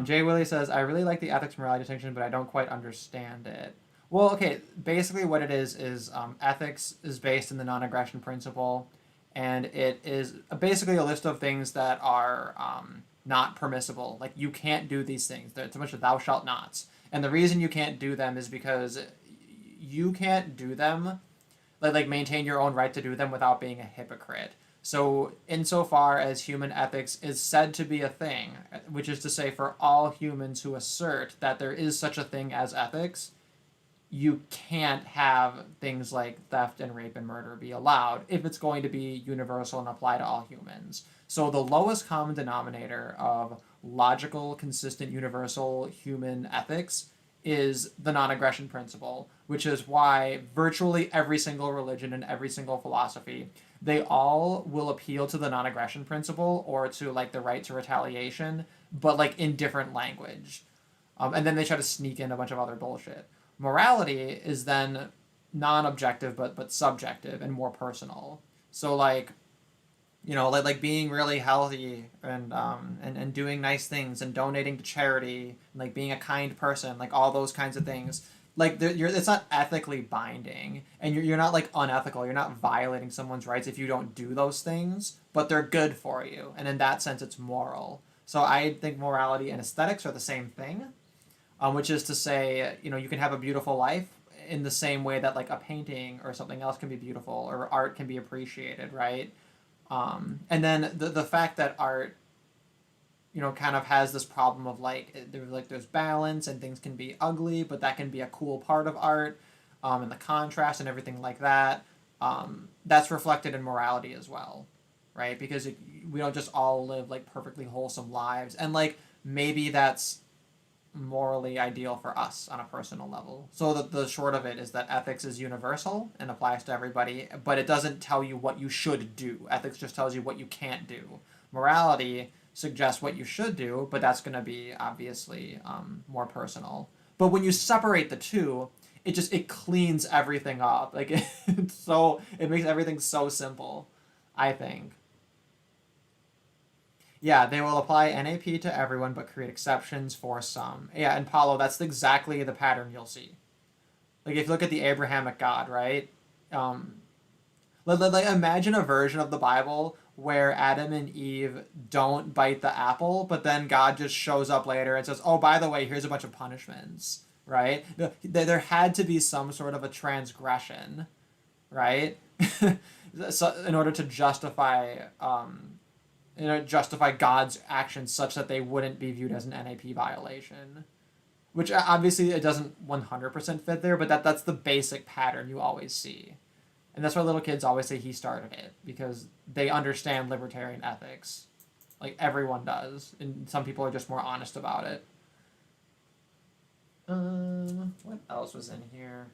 Jay Willie says, I really like the ethics morality distinction, but I don't quite understand it. Well, okay, basically what it is ethics is based in the non-aggression principle, and it is basically a list of things that are not permissible. Like, you can't do these things. It's a bunch of thou shalt nots. And the reason you can't do them is because you can't do them, like maintain your own right to do them without being a hypocrite. So, insofar as human ethics is said to be a thing, which is to say for all humans who assert that there is such a thing as ethics, you can't have things like theft and rape and murder be allowed if it's going to be universal and apply to all humans. So the lowest common denominator of logical, consistent, universal human ethics is the non-aggression principle, which is why virtually every single religion and every single philosophy, they all will appeal to the non-aggression principle or to like the right to retaliation, but like in different language. And then they try to sneak in a bunch of other bullshit. Morality is then non-objective but subjective and more personal. So like, like being really healthy and doing nice things and donating to charity and like being a kind person, like all those kinds of things. Like it's not ethically binding, and you're not like unethical. You're not violating someone's rights if you don't do those things, but they're good for you, and in that sense, it's moral. So I think morality and aesthetics are the same thing, which is to say, you can have a beautiful life in the same way that like a painting or something else can be beautiful or art can be appreciated, right? And then the fact that art, kind of has this problem of there's balance and things can be ugly, but that can be a cool part of art, and the contrast and everything like that. that's reflected in morality as well, right? Because we don't just all live like perfectly wholesome lives, and like maybe that's morally ideal for us on a personal level. So the short of it is that ethics is universal and applies to everybody, but it doesn't tell you what you should do. Ethics just tells you what you can't do. Morality suggests what you should do, but that's going to be obviously more personal. But when you separate the two, it cleans everything up. Like it makes everything so simple, I think. Yeah, they will apply NAP to everyone but create exceptions for some. Yeah, and Paulo, that's exactly the pattern you'll see. Like if you look at the Abrahamic God, right? Like imagine a version of the Bible where Adam and Eve don't bite the apple, but then God just shows up later and says, "Oh, by the way, here's a bunch of punishments." Right? There had to be some sort of a transgression, right? So in order to justify God's actions such that they wouldn't be viewed as an NAP violation. Which obviously it doesn't 100% fit there, but that's the basic pattern you always see. And that's why little kids always say he started it, because they understand libertarian ethics. Like everyone does, and some people are just more honest about it. What else was in here?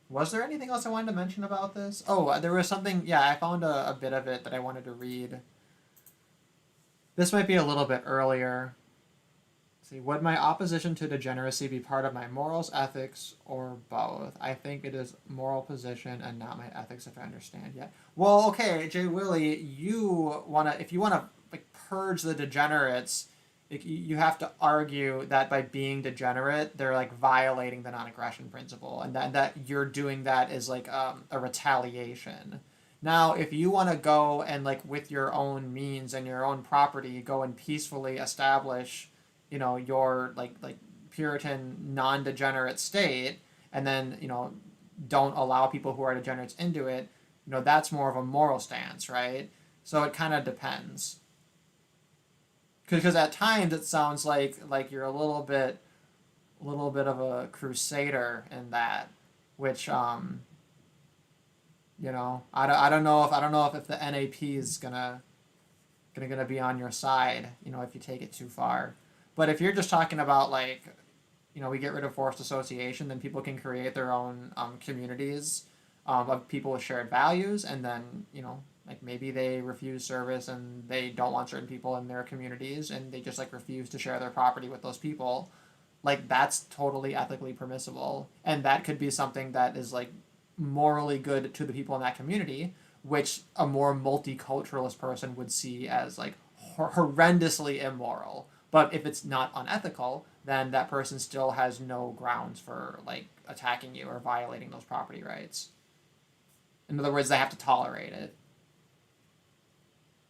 Was there anything else I wanted to mention about this? Oh, there was something, yeah, I found a bit of it that I wanted to read. This might be a little bit earlier. Let's see, would my opposition to degeneracy be part of my morals, ethics, or both? I think it is moral position and not my ethics, if I understand yet. Well, okay, Jay Willie, if you wanna like purge the degenerates, you have to argue that by being degenerate, they're like violating the non-aggression principle, and that you're doing that is like a retaliation. Now, if you want to go and like with your own means and your own property, go and peacefully establish, your like Puritan non-degenerate state, and then don't allow people who are degenerates into it, that's more of a moral stance, right? So it kind of depends. Because at times it sounds like you're a little bit of a crusader in that, which I don't know if the NAP is gonna be on your side, if you take it too far. But if you're just talking about we get rid of forced association, then people can create their own communities of people with shared values, and then like maybe they refuse service and they don't want certain people in their communities and they just refuse to share their property with those people. Like that's totally ethically permissible. And that could be something that is morally good to the people in that community, which a more multiculturalist person would see as horrendously immoral. But if it's not unethical, then that person still has no grounds for attacking you or violating those property rights. In other words, they have to tolerate it.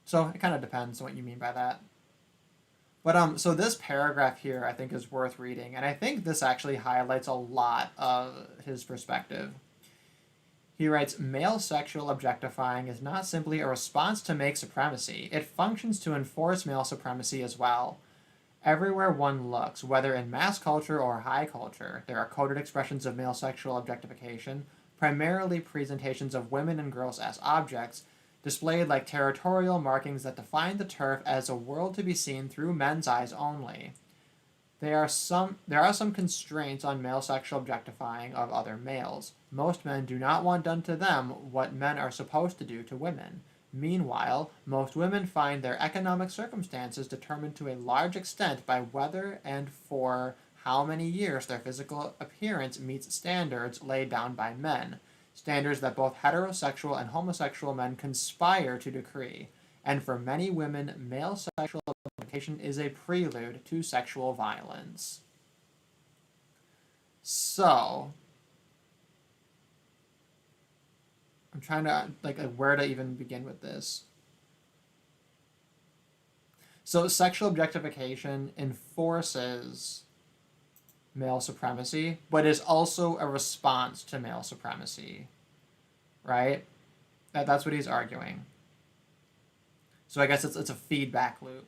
So it kind of depends on what you mean by that. But so this paragraph here I think is worth reading, and I think this actually highlights a lot of his perspective. He writes, male sexual objectifying is not simply a response to male supremacy. It functions to enforce male supremacy as well. Everywhere one looks, whether in mass culture or high culture, there are coded expressions of male sexual objectification, primarily presentations of women and girls as objects, displayed like territorial markings that define the turf as a world to be seen through men's eyes only. There are some constraints on male sexual objectifying of other males. Most men do not want done to them what men are supposed to do to women. Meanwhile, most women find their economic circumstances determined to a large extent by whether and for how many years their physical appearance meets standards laid down by men, standards that both heterosexual and homosexual men conspire to decree. And for many women, male sexual objectification is a prelude to sexual violence. So, I'm trying to, where to even begin with this. So, sexual objectification enforces male supremacy, but is also a response to male supremacy, right? That's what he's arguing. So I guess it's a feedback loop.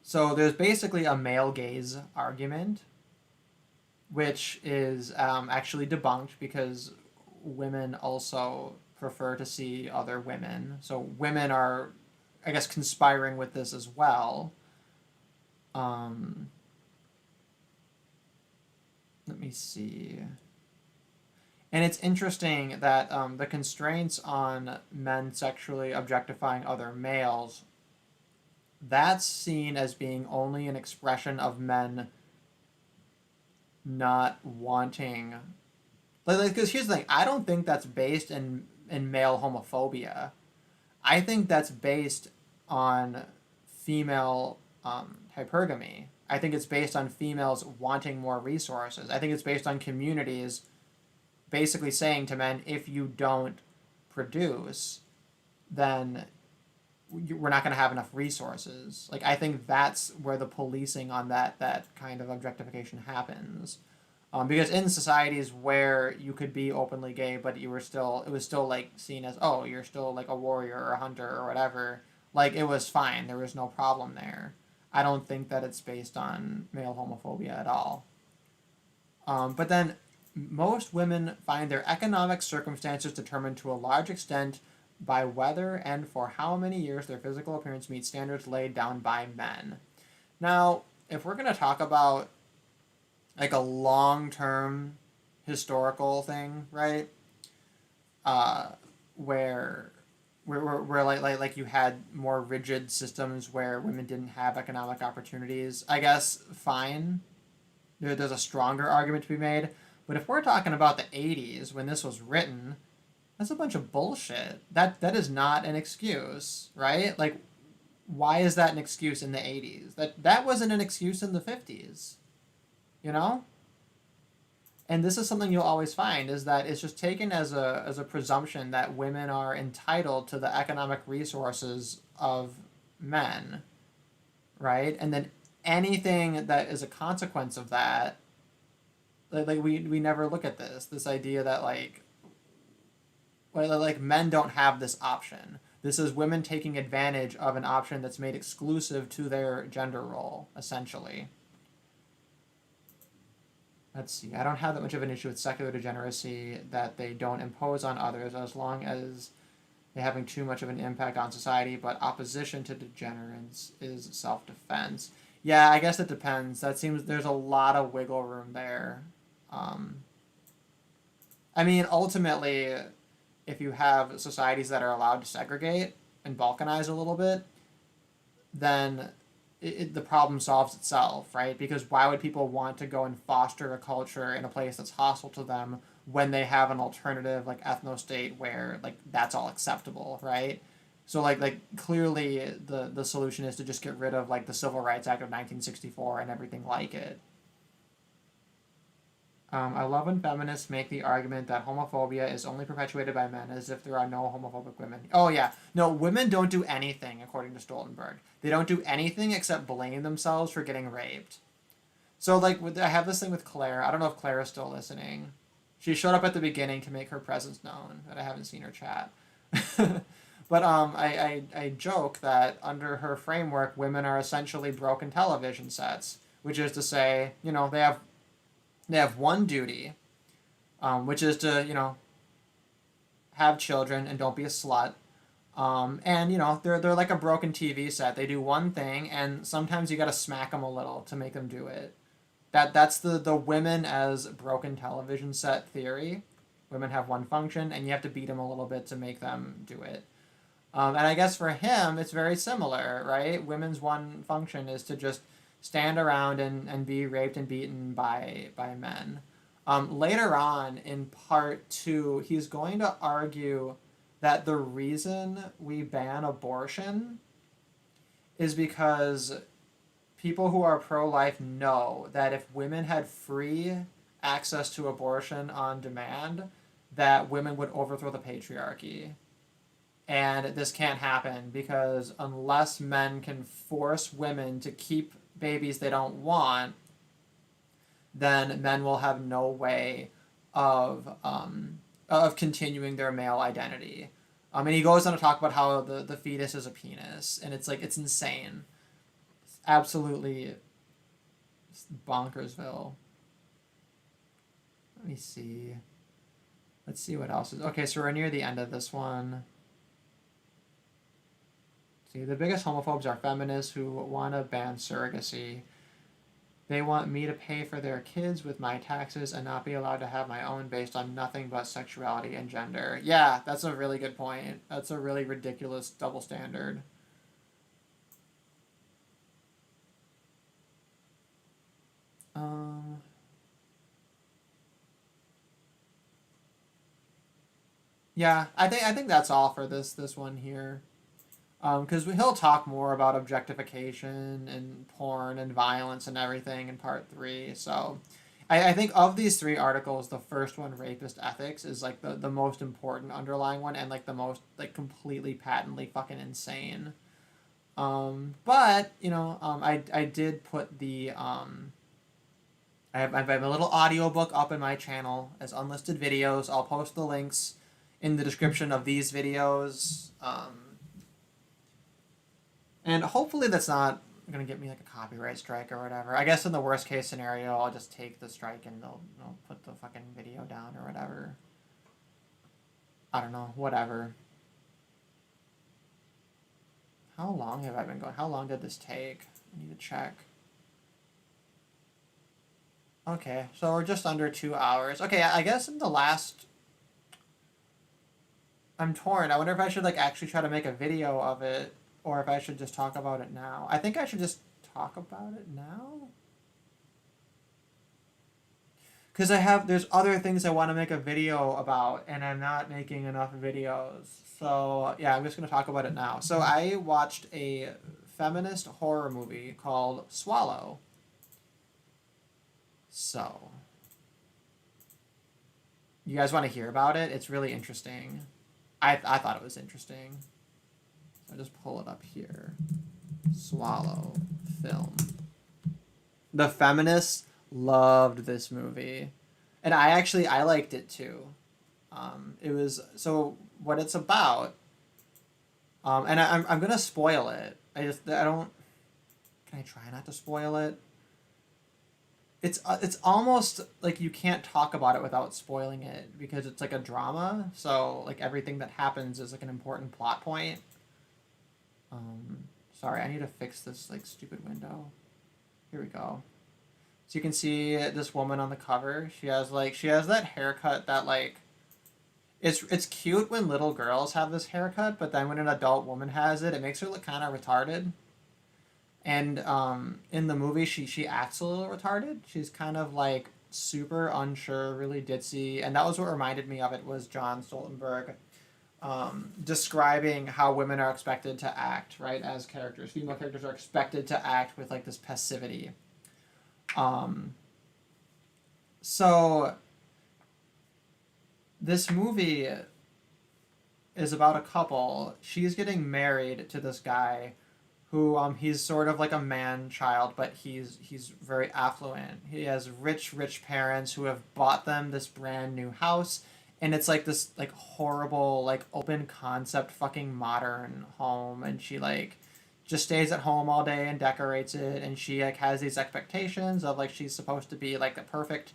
So there's basically a male gaze argument, which is actually debunked because women also prefer to see other women. So women are, I guess, conspiring with this as well. Let me see. And it's interesting that the constraints on men sexually objectifying other males, that's seen as being only an expression of men not wanting, because here's the thing, I don't think that's based in male homophobia. I think that's based on female hypergamy. I think it's based on females wanting more resources. I think it's based on communities basically saying to men, if you don't produce, then we're not going to have enough resources. Like, I think that's where the policing on that kind of objectification happens. Because in societies where you could be openly gay, but it was still like seen as, oh, you're still like a warrior or a hunter or whatever, like it was fine. There was no problem there. I don't think that it's based on male homophobia at all. But then most women find their economic circumstances determined to a large extent by whether and for how many years their physical appearance meets standards laid down by men. Now, if we're going to talk about like a long-term historical thing, right? Where like you had more rigid systems where women didn't have economic opportunities, I guess fine. There's a stronger argument to be made. But if we're talking about the 80s when this was written, that's a bunch of bullshit. That is not an excuse, right? Like, why is that an excuse in the 80s? That wasn't an excuse in the 50s, you know? And this is something you'll always find, is that it's just taken as a presumption that women are entitled to the economic resources of men, right? And then anything that is a consequence of that, like we never look at this idea that like men don't have this option. This is women taking advantage of an option that's made exclusive to their gender role, essentially. Let's see. I don't have that much of an issue with secular degeneracy that they don't impose on others as long as they're having too much of an impact on society, but opposition to degenerates is self-defense. Yeah, I guess it depends. That seems there's a lot of wiggle room there. I mean, ultimately, if you have societies that are allowed to segregate and balkanize a little bit, then the problem solves itself, right? Because why would people want to go and foster a culture in a place that's hostile to them when they have an alternative, like, ethno-state where, like, that's all acceptable, right? So, like clearly the solution is to just get rid of, like, the Civil Rights Act of 1964 and everything like it. I love when feminists make the argument that homophobia is only perpetuated by men, as if there are no homophobic women. Oh, yeah. No, women don't do anything, according to Stoltenberg. They don't do anything except blame themselves for getting raped. So, like, I have this thing with Claire. I don't know if Claire is still listening. She showed up at the beginning to make her presence known, but I haven't seen her chat. But I joke that under her framework, women are essentially broken television sets, which is to say, you know, they have one duty, which is to, you know, have children and don't be a slut. And, you know, they're like a broken TV set. They do one thing, and sometimes you got to smack them a little to make them do it. That's the women as broken television set theory. Women have one function, and you have to beat them a little bit to make them do it. And I guess for him, it's very similar, right? Women's one function is to just stand around and be raped and beaten by men. Later on in part 2, he's going to argue that the reason we ban abortion is because people who are pro-life know that if women had free access to abortion on demand, that women would overthrow the patriarchy. And this can't happen because unless men can force women to keep babies they don't want, then men will have no way of continuing their male identity. And he goes on to talk about how the fetus is a penis, and it's like, it's insane. It's absolutely bonkersville. Let me see. Let's see what else is. Okay, so we're near the end of this one. See, the biggest homophobes are feminists who want to ban surrogacy. They want me to pay for their kids with my taxes and not be allowed to have my own based on nothing but sexuality and gender. Yeah, that's a really good point. That's a really ridiculous double standard. Yeah, I think that's all for this one here. Because he'll talk more about objectification and porn and violence and everything in part 3. So I think of these 3 articles, the first one, Rapist Ethics, is like the most important underlying one and like the most like completely patently fucking insane. But, you know, I did put the, I have a little audiobook up in my channel as unlisted videos. I'll post the links in the description of these videos. And hopefully that's not going to get me like a copyright strike or whatever. I guess in the worst case scenario, I'll just take the strike and they'll put the fucking video down or whatever. I don't know, whatever. How long have I been going? How long did this take? I need to check. Okay, so we're just under 2 hours. Okay, I guess in the last... I'm torn. I wonder if I should like actually try to make a video of it or if I should just talk about it now. I think I should just talk about it now. Because there's other things I want to make a video about and I'm not making enough videos. So yeah, I'm just going to talk about it now. So I watched a feminist horror movie called Swallow. So, you guys want to hear about it? It's really interesting. I thought it was interesting. So I'll just pull it up here. Swallow film. The feminists loved this movie. And I liked it too. It was, so what it's about, and I'm going to spoil it. I don't, can I try not to spoil it? It's almost like you can't talk about it without spoiling it because it's like a drama. So like everything that happens is like an important plot point. Sorry, I need to fix this like stupid window. Here we go. So you can see this woman on the cover. She has that haircut that like, it's cute when little girls have this haircut, but then when an adult woman has it, it makes her look kind of retarded. And in the movie, she acts a little retarded. She's kind of like super unsure, really ditzy. And that was what reminded me of it, was John Stoltenberg describing how women are expected to act, right, as characters. Female characters are expected to act with like this passivity. So this movie is about a couple. She's getting married to this guy who he's sort of like a man child, but he's very affluent. He has rich parents who have bought them this brand new house, and it's like this like horrible like open concept fucking modern home, and she like just stays at home all day and decorates it, and she like has these expectations of like she's supposed to be like the perfect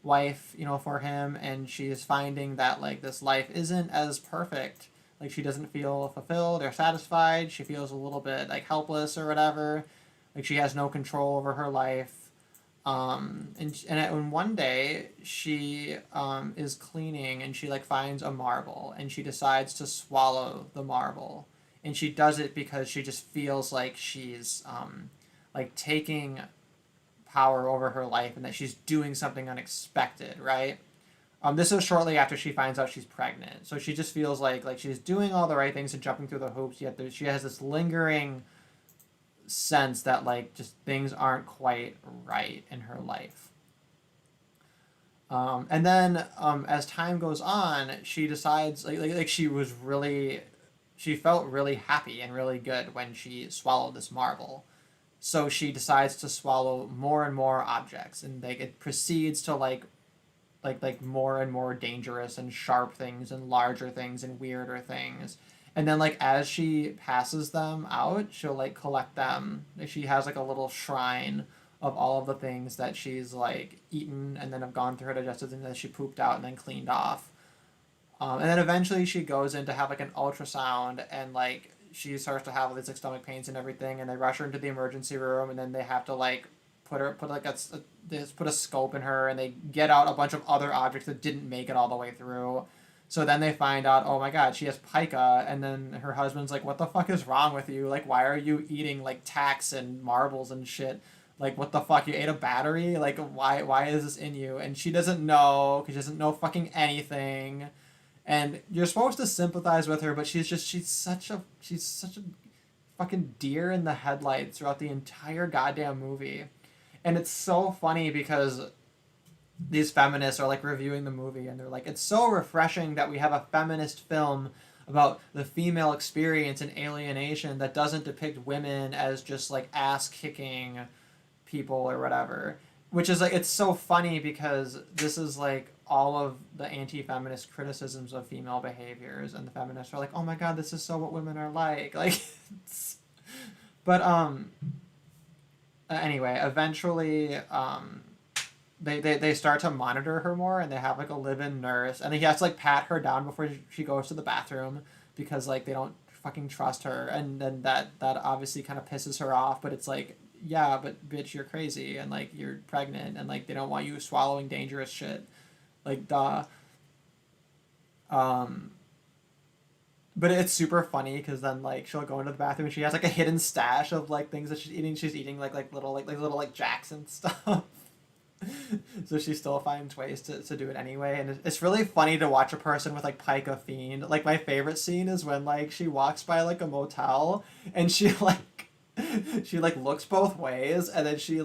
wife, you know, for him, and she's finding that like this life isn't as perfect. Like she doesn't feel fulfilled or satisfied. She feels a little bit like helpless or whatever. Like she has no control over her life. And one day she is cleaning and she like finds a marble and she decides to swallow the marble. And she does it because she just feels like she's like taking power over her life and that she's doing something unexpected, right? This is shortly after she finds out she's pregnant. So she just feels like she's doing all the right things and jumping through the hoops, yet she has this lingering sense that like just things aren't quite right in her life. And then as time goes on, she decides like she felt really happy and really good when she swallowed this marble. So she decides to swallow more and more objects, and like it proceeds to like more and more dangerous and sharp things and larger things and weirder things. And then like as she passes them out, she'll like collect them. She has like a little shrine of all of the things that she's like eaten and then have gone through her digestive system that she pooped out and then cleaned off. And then eventually she goes in to have like an ultrasound, and like she starts to have all these like stomach pains and everything, and they rush her into the emergency room, and then they have to like they just put a scope in her, and they get out a bunch of other objects that didn't make it all the way through. So then they find out, oh my god, she has pica, and then her husband's like, what the fuck is wrong with you? Like, why are you eating like tacks and marbles and shit? Like, what the fuck? You ate a battery? Like, why is this in you? And she doesn't know, because she doesn't know fucking anything. And you're supposed to sympathize with her, but she's such a fucking deer in the headlights throughout the entire goddamn movie. And it's so funny because these feminists are like reviewing the movie, and they're like, it's so refreshing that we have a feminist film about the female experience and alienation that doesn't depict women as just like ass kicking people or whatever. Which is like, it's so funny because this is like all of the anti-feminist criticisms of female behaviors, and the feminists are like, oh my god, this is so what women are like. Like, but anyway, eventually they start to monitor her more, and they have like a live-in nurse, and he has to like pat her down before she goes to the bathroom, because like they don't fucking trust her, and then that obviously kind of pisses her off, but it's like, yeah, but bitch, you're crazy, and like you're pregnant, and like they don't want you swallowing dangerous shit, like duh. But it's super funny because then like she'll go into the bathroom and she has like a hidden stash of like things that she's eating. She's eating like little Jackson stuff. So she still finds ways to do it anyway, and it's really funny to watch a person with like pica fiend. Like my favorite scene is when like she walks by like a motel, and she like looks both ways, and then she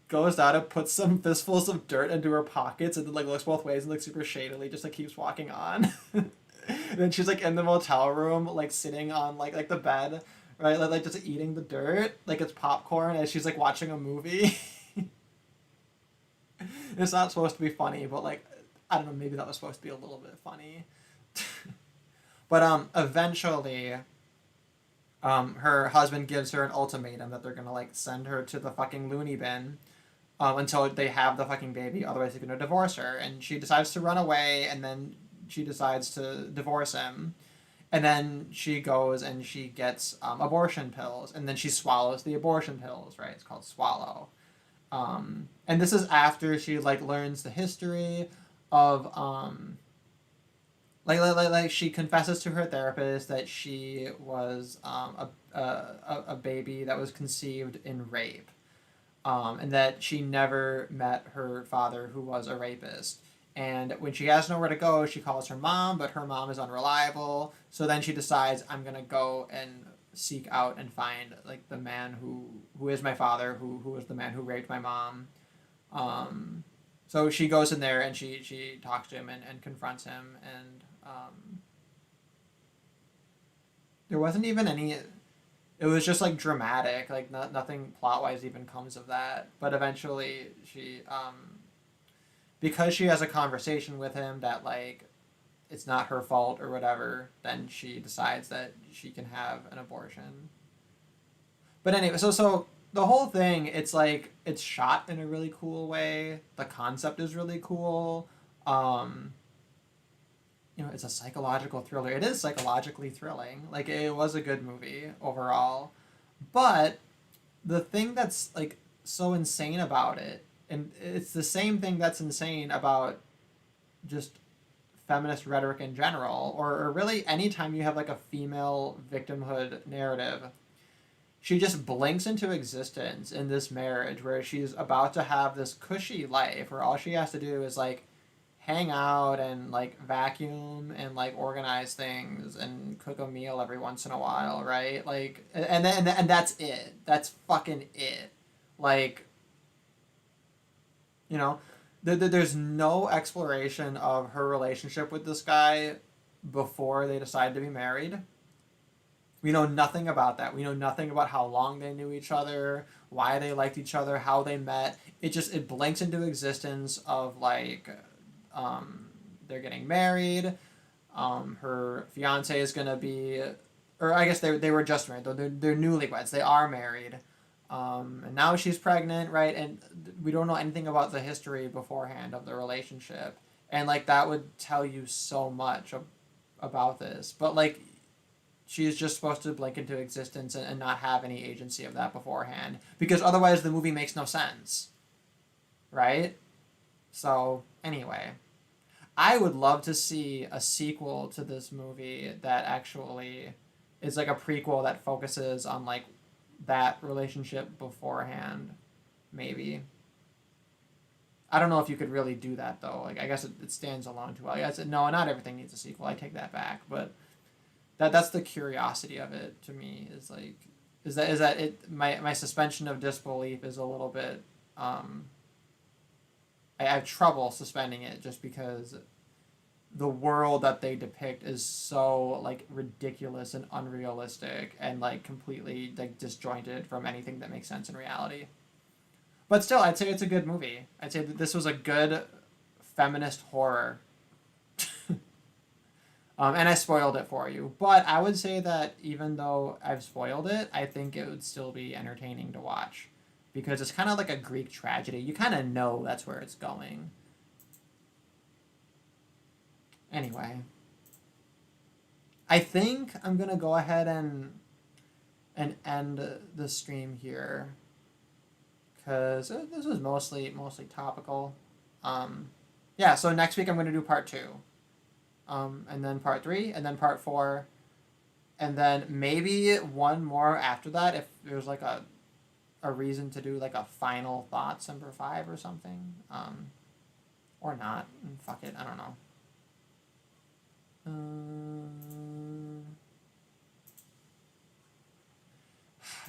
goes down and puts some fistfuls of dirt into her pockets, and then like looks both ways and like super shadily just like keeps walking on. And then she's like in the motel room, like sitting on like the bed, right, like just eating the dirt like it's popcorn as she's like watching a movie. It's not supposed to be funny, but like, I don't know, maybe that was supposed to be a little bit funny. But eventually her husband gives her an ultimatum that they're gonna like send her to the fucking loony bin until they have the fucking baby, otherwise they're gonna divorce her. And she decides to run away, and then she decides to divorce him. And then she goes and she gets abortion pills, and then she swallows the abortion pills, right? It's called swallow. And this is after she like learns the history of like she confesses to her therapist that she was a baby that was conceived in rape, and that she never met her father, who was a rapist. And when she has nowhere to go, she calls her mom, but her mom is unreliable. So then she decides, I'm gonna go and seek out and find like the man who is my father, who was the man who raped my mom. So she goes in there and she talks to him and confronts him, and there wasn't even any. It was just like dramatic, like nothing plot wise even comes of that. But eventually she because she has a conversation with him that like it's not her fault or whatever, then she decides that she can have an abortion. But anyway, so the whole thing, it's like it's shot in a really cool way. The concept is really cool. It's a psychological thriller. It is psychologically thrilling. Like, it was a good movie overall. But the thing that's like so insane about it, and it's the same thing that's insane about just feminist rhetoric in general, or really anytime you have like a female victimhood narrative, she just blinks into existence in this marriage where she's about to have this cushy life where all she has to do is like hang out and like vacuum and like organize things and cook a meal every once in a while, right? Like, and that's it. That's fucking it. Like, there's no exploration of her relationship with this guy before they decide to be married. We know nothing about that. We know nothing about how long they knew each other, why they liked each other, how they met. It blinks into existence of like, they're getting married. Her fiance is gonna be, or I guess they were just married. They're newlyweds. They are married. And now she's pregnant, right? And we don't know anything about the history beforehand of the relationship. And, like, that would tell you so much about this. But, like, she's just supposed to blink into existence and not have any agency of that beforehand. Because otherwise the movie makes no sense. Right? So, anyway. I would love to see a sequel to this movie that actually is like a prequel that focuses on like that relationship beforehand, maybe. I don't know if you could really do that though. Like, I guess it stands alone too well. I guess no, not everything needs a sequel. I take that back, but that's the curiosity of it to me. Is that it? My suspension of disbelief is a little bit. I have trouble suspending it just because the world that they depict is so like ridiculous and unrealistic and like completely like disjointed from anything that makes sense in reality. But still, I'd say it's a good movie. I'd say that this was a good feminist horror. And I spoiled it for you. But I would say that even though I've spoiled it, I think it would still be entertaining to watch. Because it's kind of like a Greek tragedy. You kind of know that's where it's going. Anyway. I think I'm going to go ahead and end the stream here. Because this was mostly topical. Yeah, so next week I'm going to do part 2. And then part 3, and then part 4. And then maybe one more after that if there's like a reason to do like a final thoughts number 5 or something, or not. Fuck it, I don't know.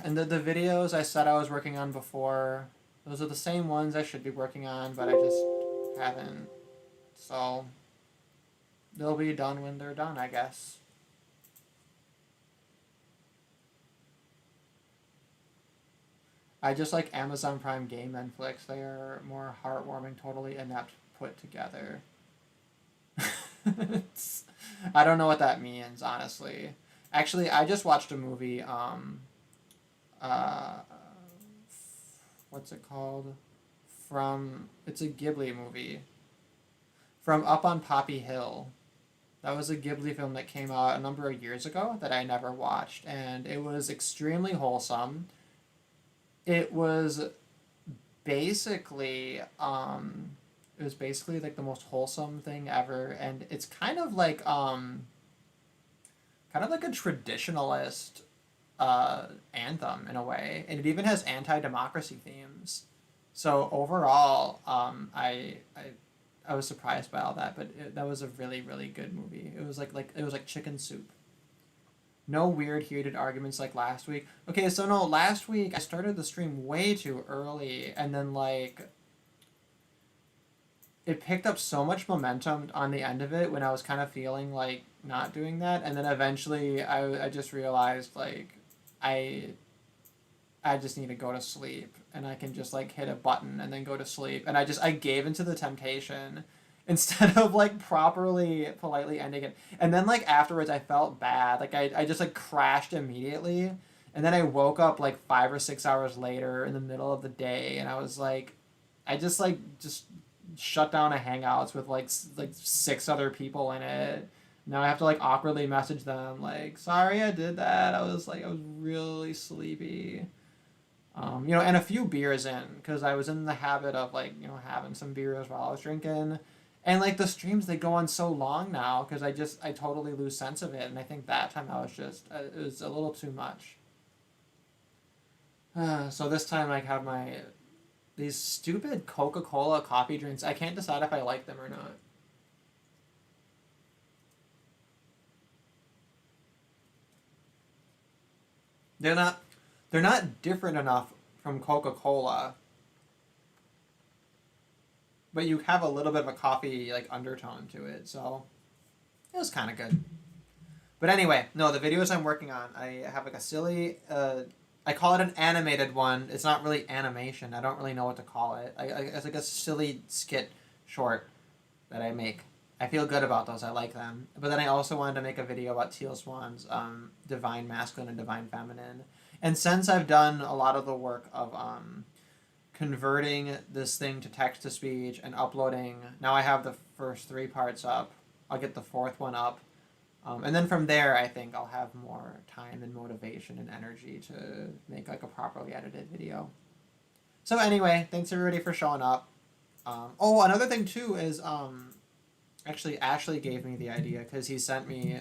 And the videos I said I was working on before, those are the same ones I should be working on, but I just haven't. So they'll be done when they're done, I guess. I just like Amazon Prime Game Netflix. They are more heartwarming, totally inept put together. I don't know what that means, honestly. Actually, I just watched a movie, what's it called? It's a Ghibli movie. From Up on Poppy Hill. That was a Ghibli film that came out a number of years ago that I never watched, and it was extremely wholesome. It was basically like the most wholesome thing ever, and it's kind of like a traditionalist anthem in a way, and it even has anti-democracy themes. So overall, I was surprised by all that, but that was a really, really good movie. It was like chicken soup. No weird heated arguments like last week. Okay, so no, last week I started the stream way too early, and then like it picked up so much momentum on the end of it when I was kind of feeling like not doing that, and then eventually I just realized like I just need to go to sleep, and I can just like hit a button and then go to sleep, and I gave into the temptation instead of like properly politely ending it. And then like afterwards I felt bad. Like I just like crashed immediately, and then I woke up like 5 or 6 hours later in the middle of the day, and I was like, I just shut down a Hangouts with like 6 other people in it. Now I have to like awkwardly message them like, sorry I did that. I was really sleepy. And a few beers in, because I was in the habit of like, having some beers while I was drinking. And like the streams, they go on so long now because I totally lose sense of it. And I think that time I was just, it was a little too much. So this time I have these stupid Coca-Cola coffee drinks. I can't decide if I like them or not. They're not different enough from Coca-Cola, but you have a little bit of a coffee like undertone to it, so it was kind of good. But anyway, no, the videos I'm working on, I have like a silly, I call it an animated one. It's not really animation. I don't really know what to call it. It's like a silly skit short that I make. I feel good about those. I like them. But then I also wanted to make a video about Teal Swan's Divine Masculine and Divine Feminine. And since I've done a lot of the work of converting this thing to text to speech and uploading, now I have the first 3 parts up. I'll get the 4th one up. And then from there, I think I'll have more time and motivation and energy to make like a properly edited video. So anyway, thanks everybody for showing up. Oh, another thing too is actually Ashley gave me the idea because he sent me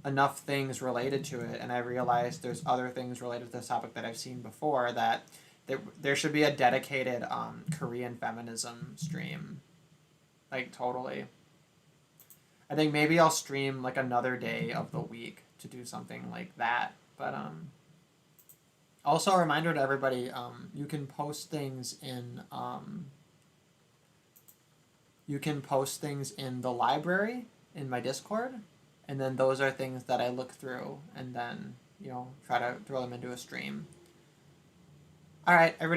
enough things related to it, and I realized there's other things related to this topic that I've seen before, that there should be a dedicated Korean feminism stream. Like, totally. I think maybe I'll stream like another day of the week to do something like that. But also a reminder to everybody, you can post things in the library in my Discord. And then those are things that I look through and then, try to throw them into a stream. All right, everybody.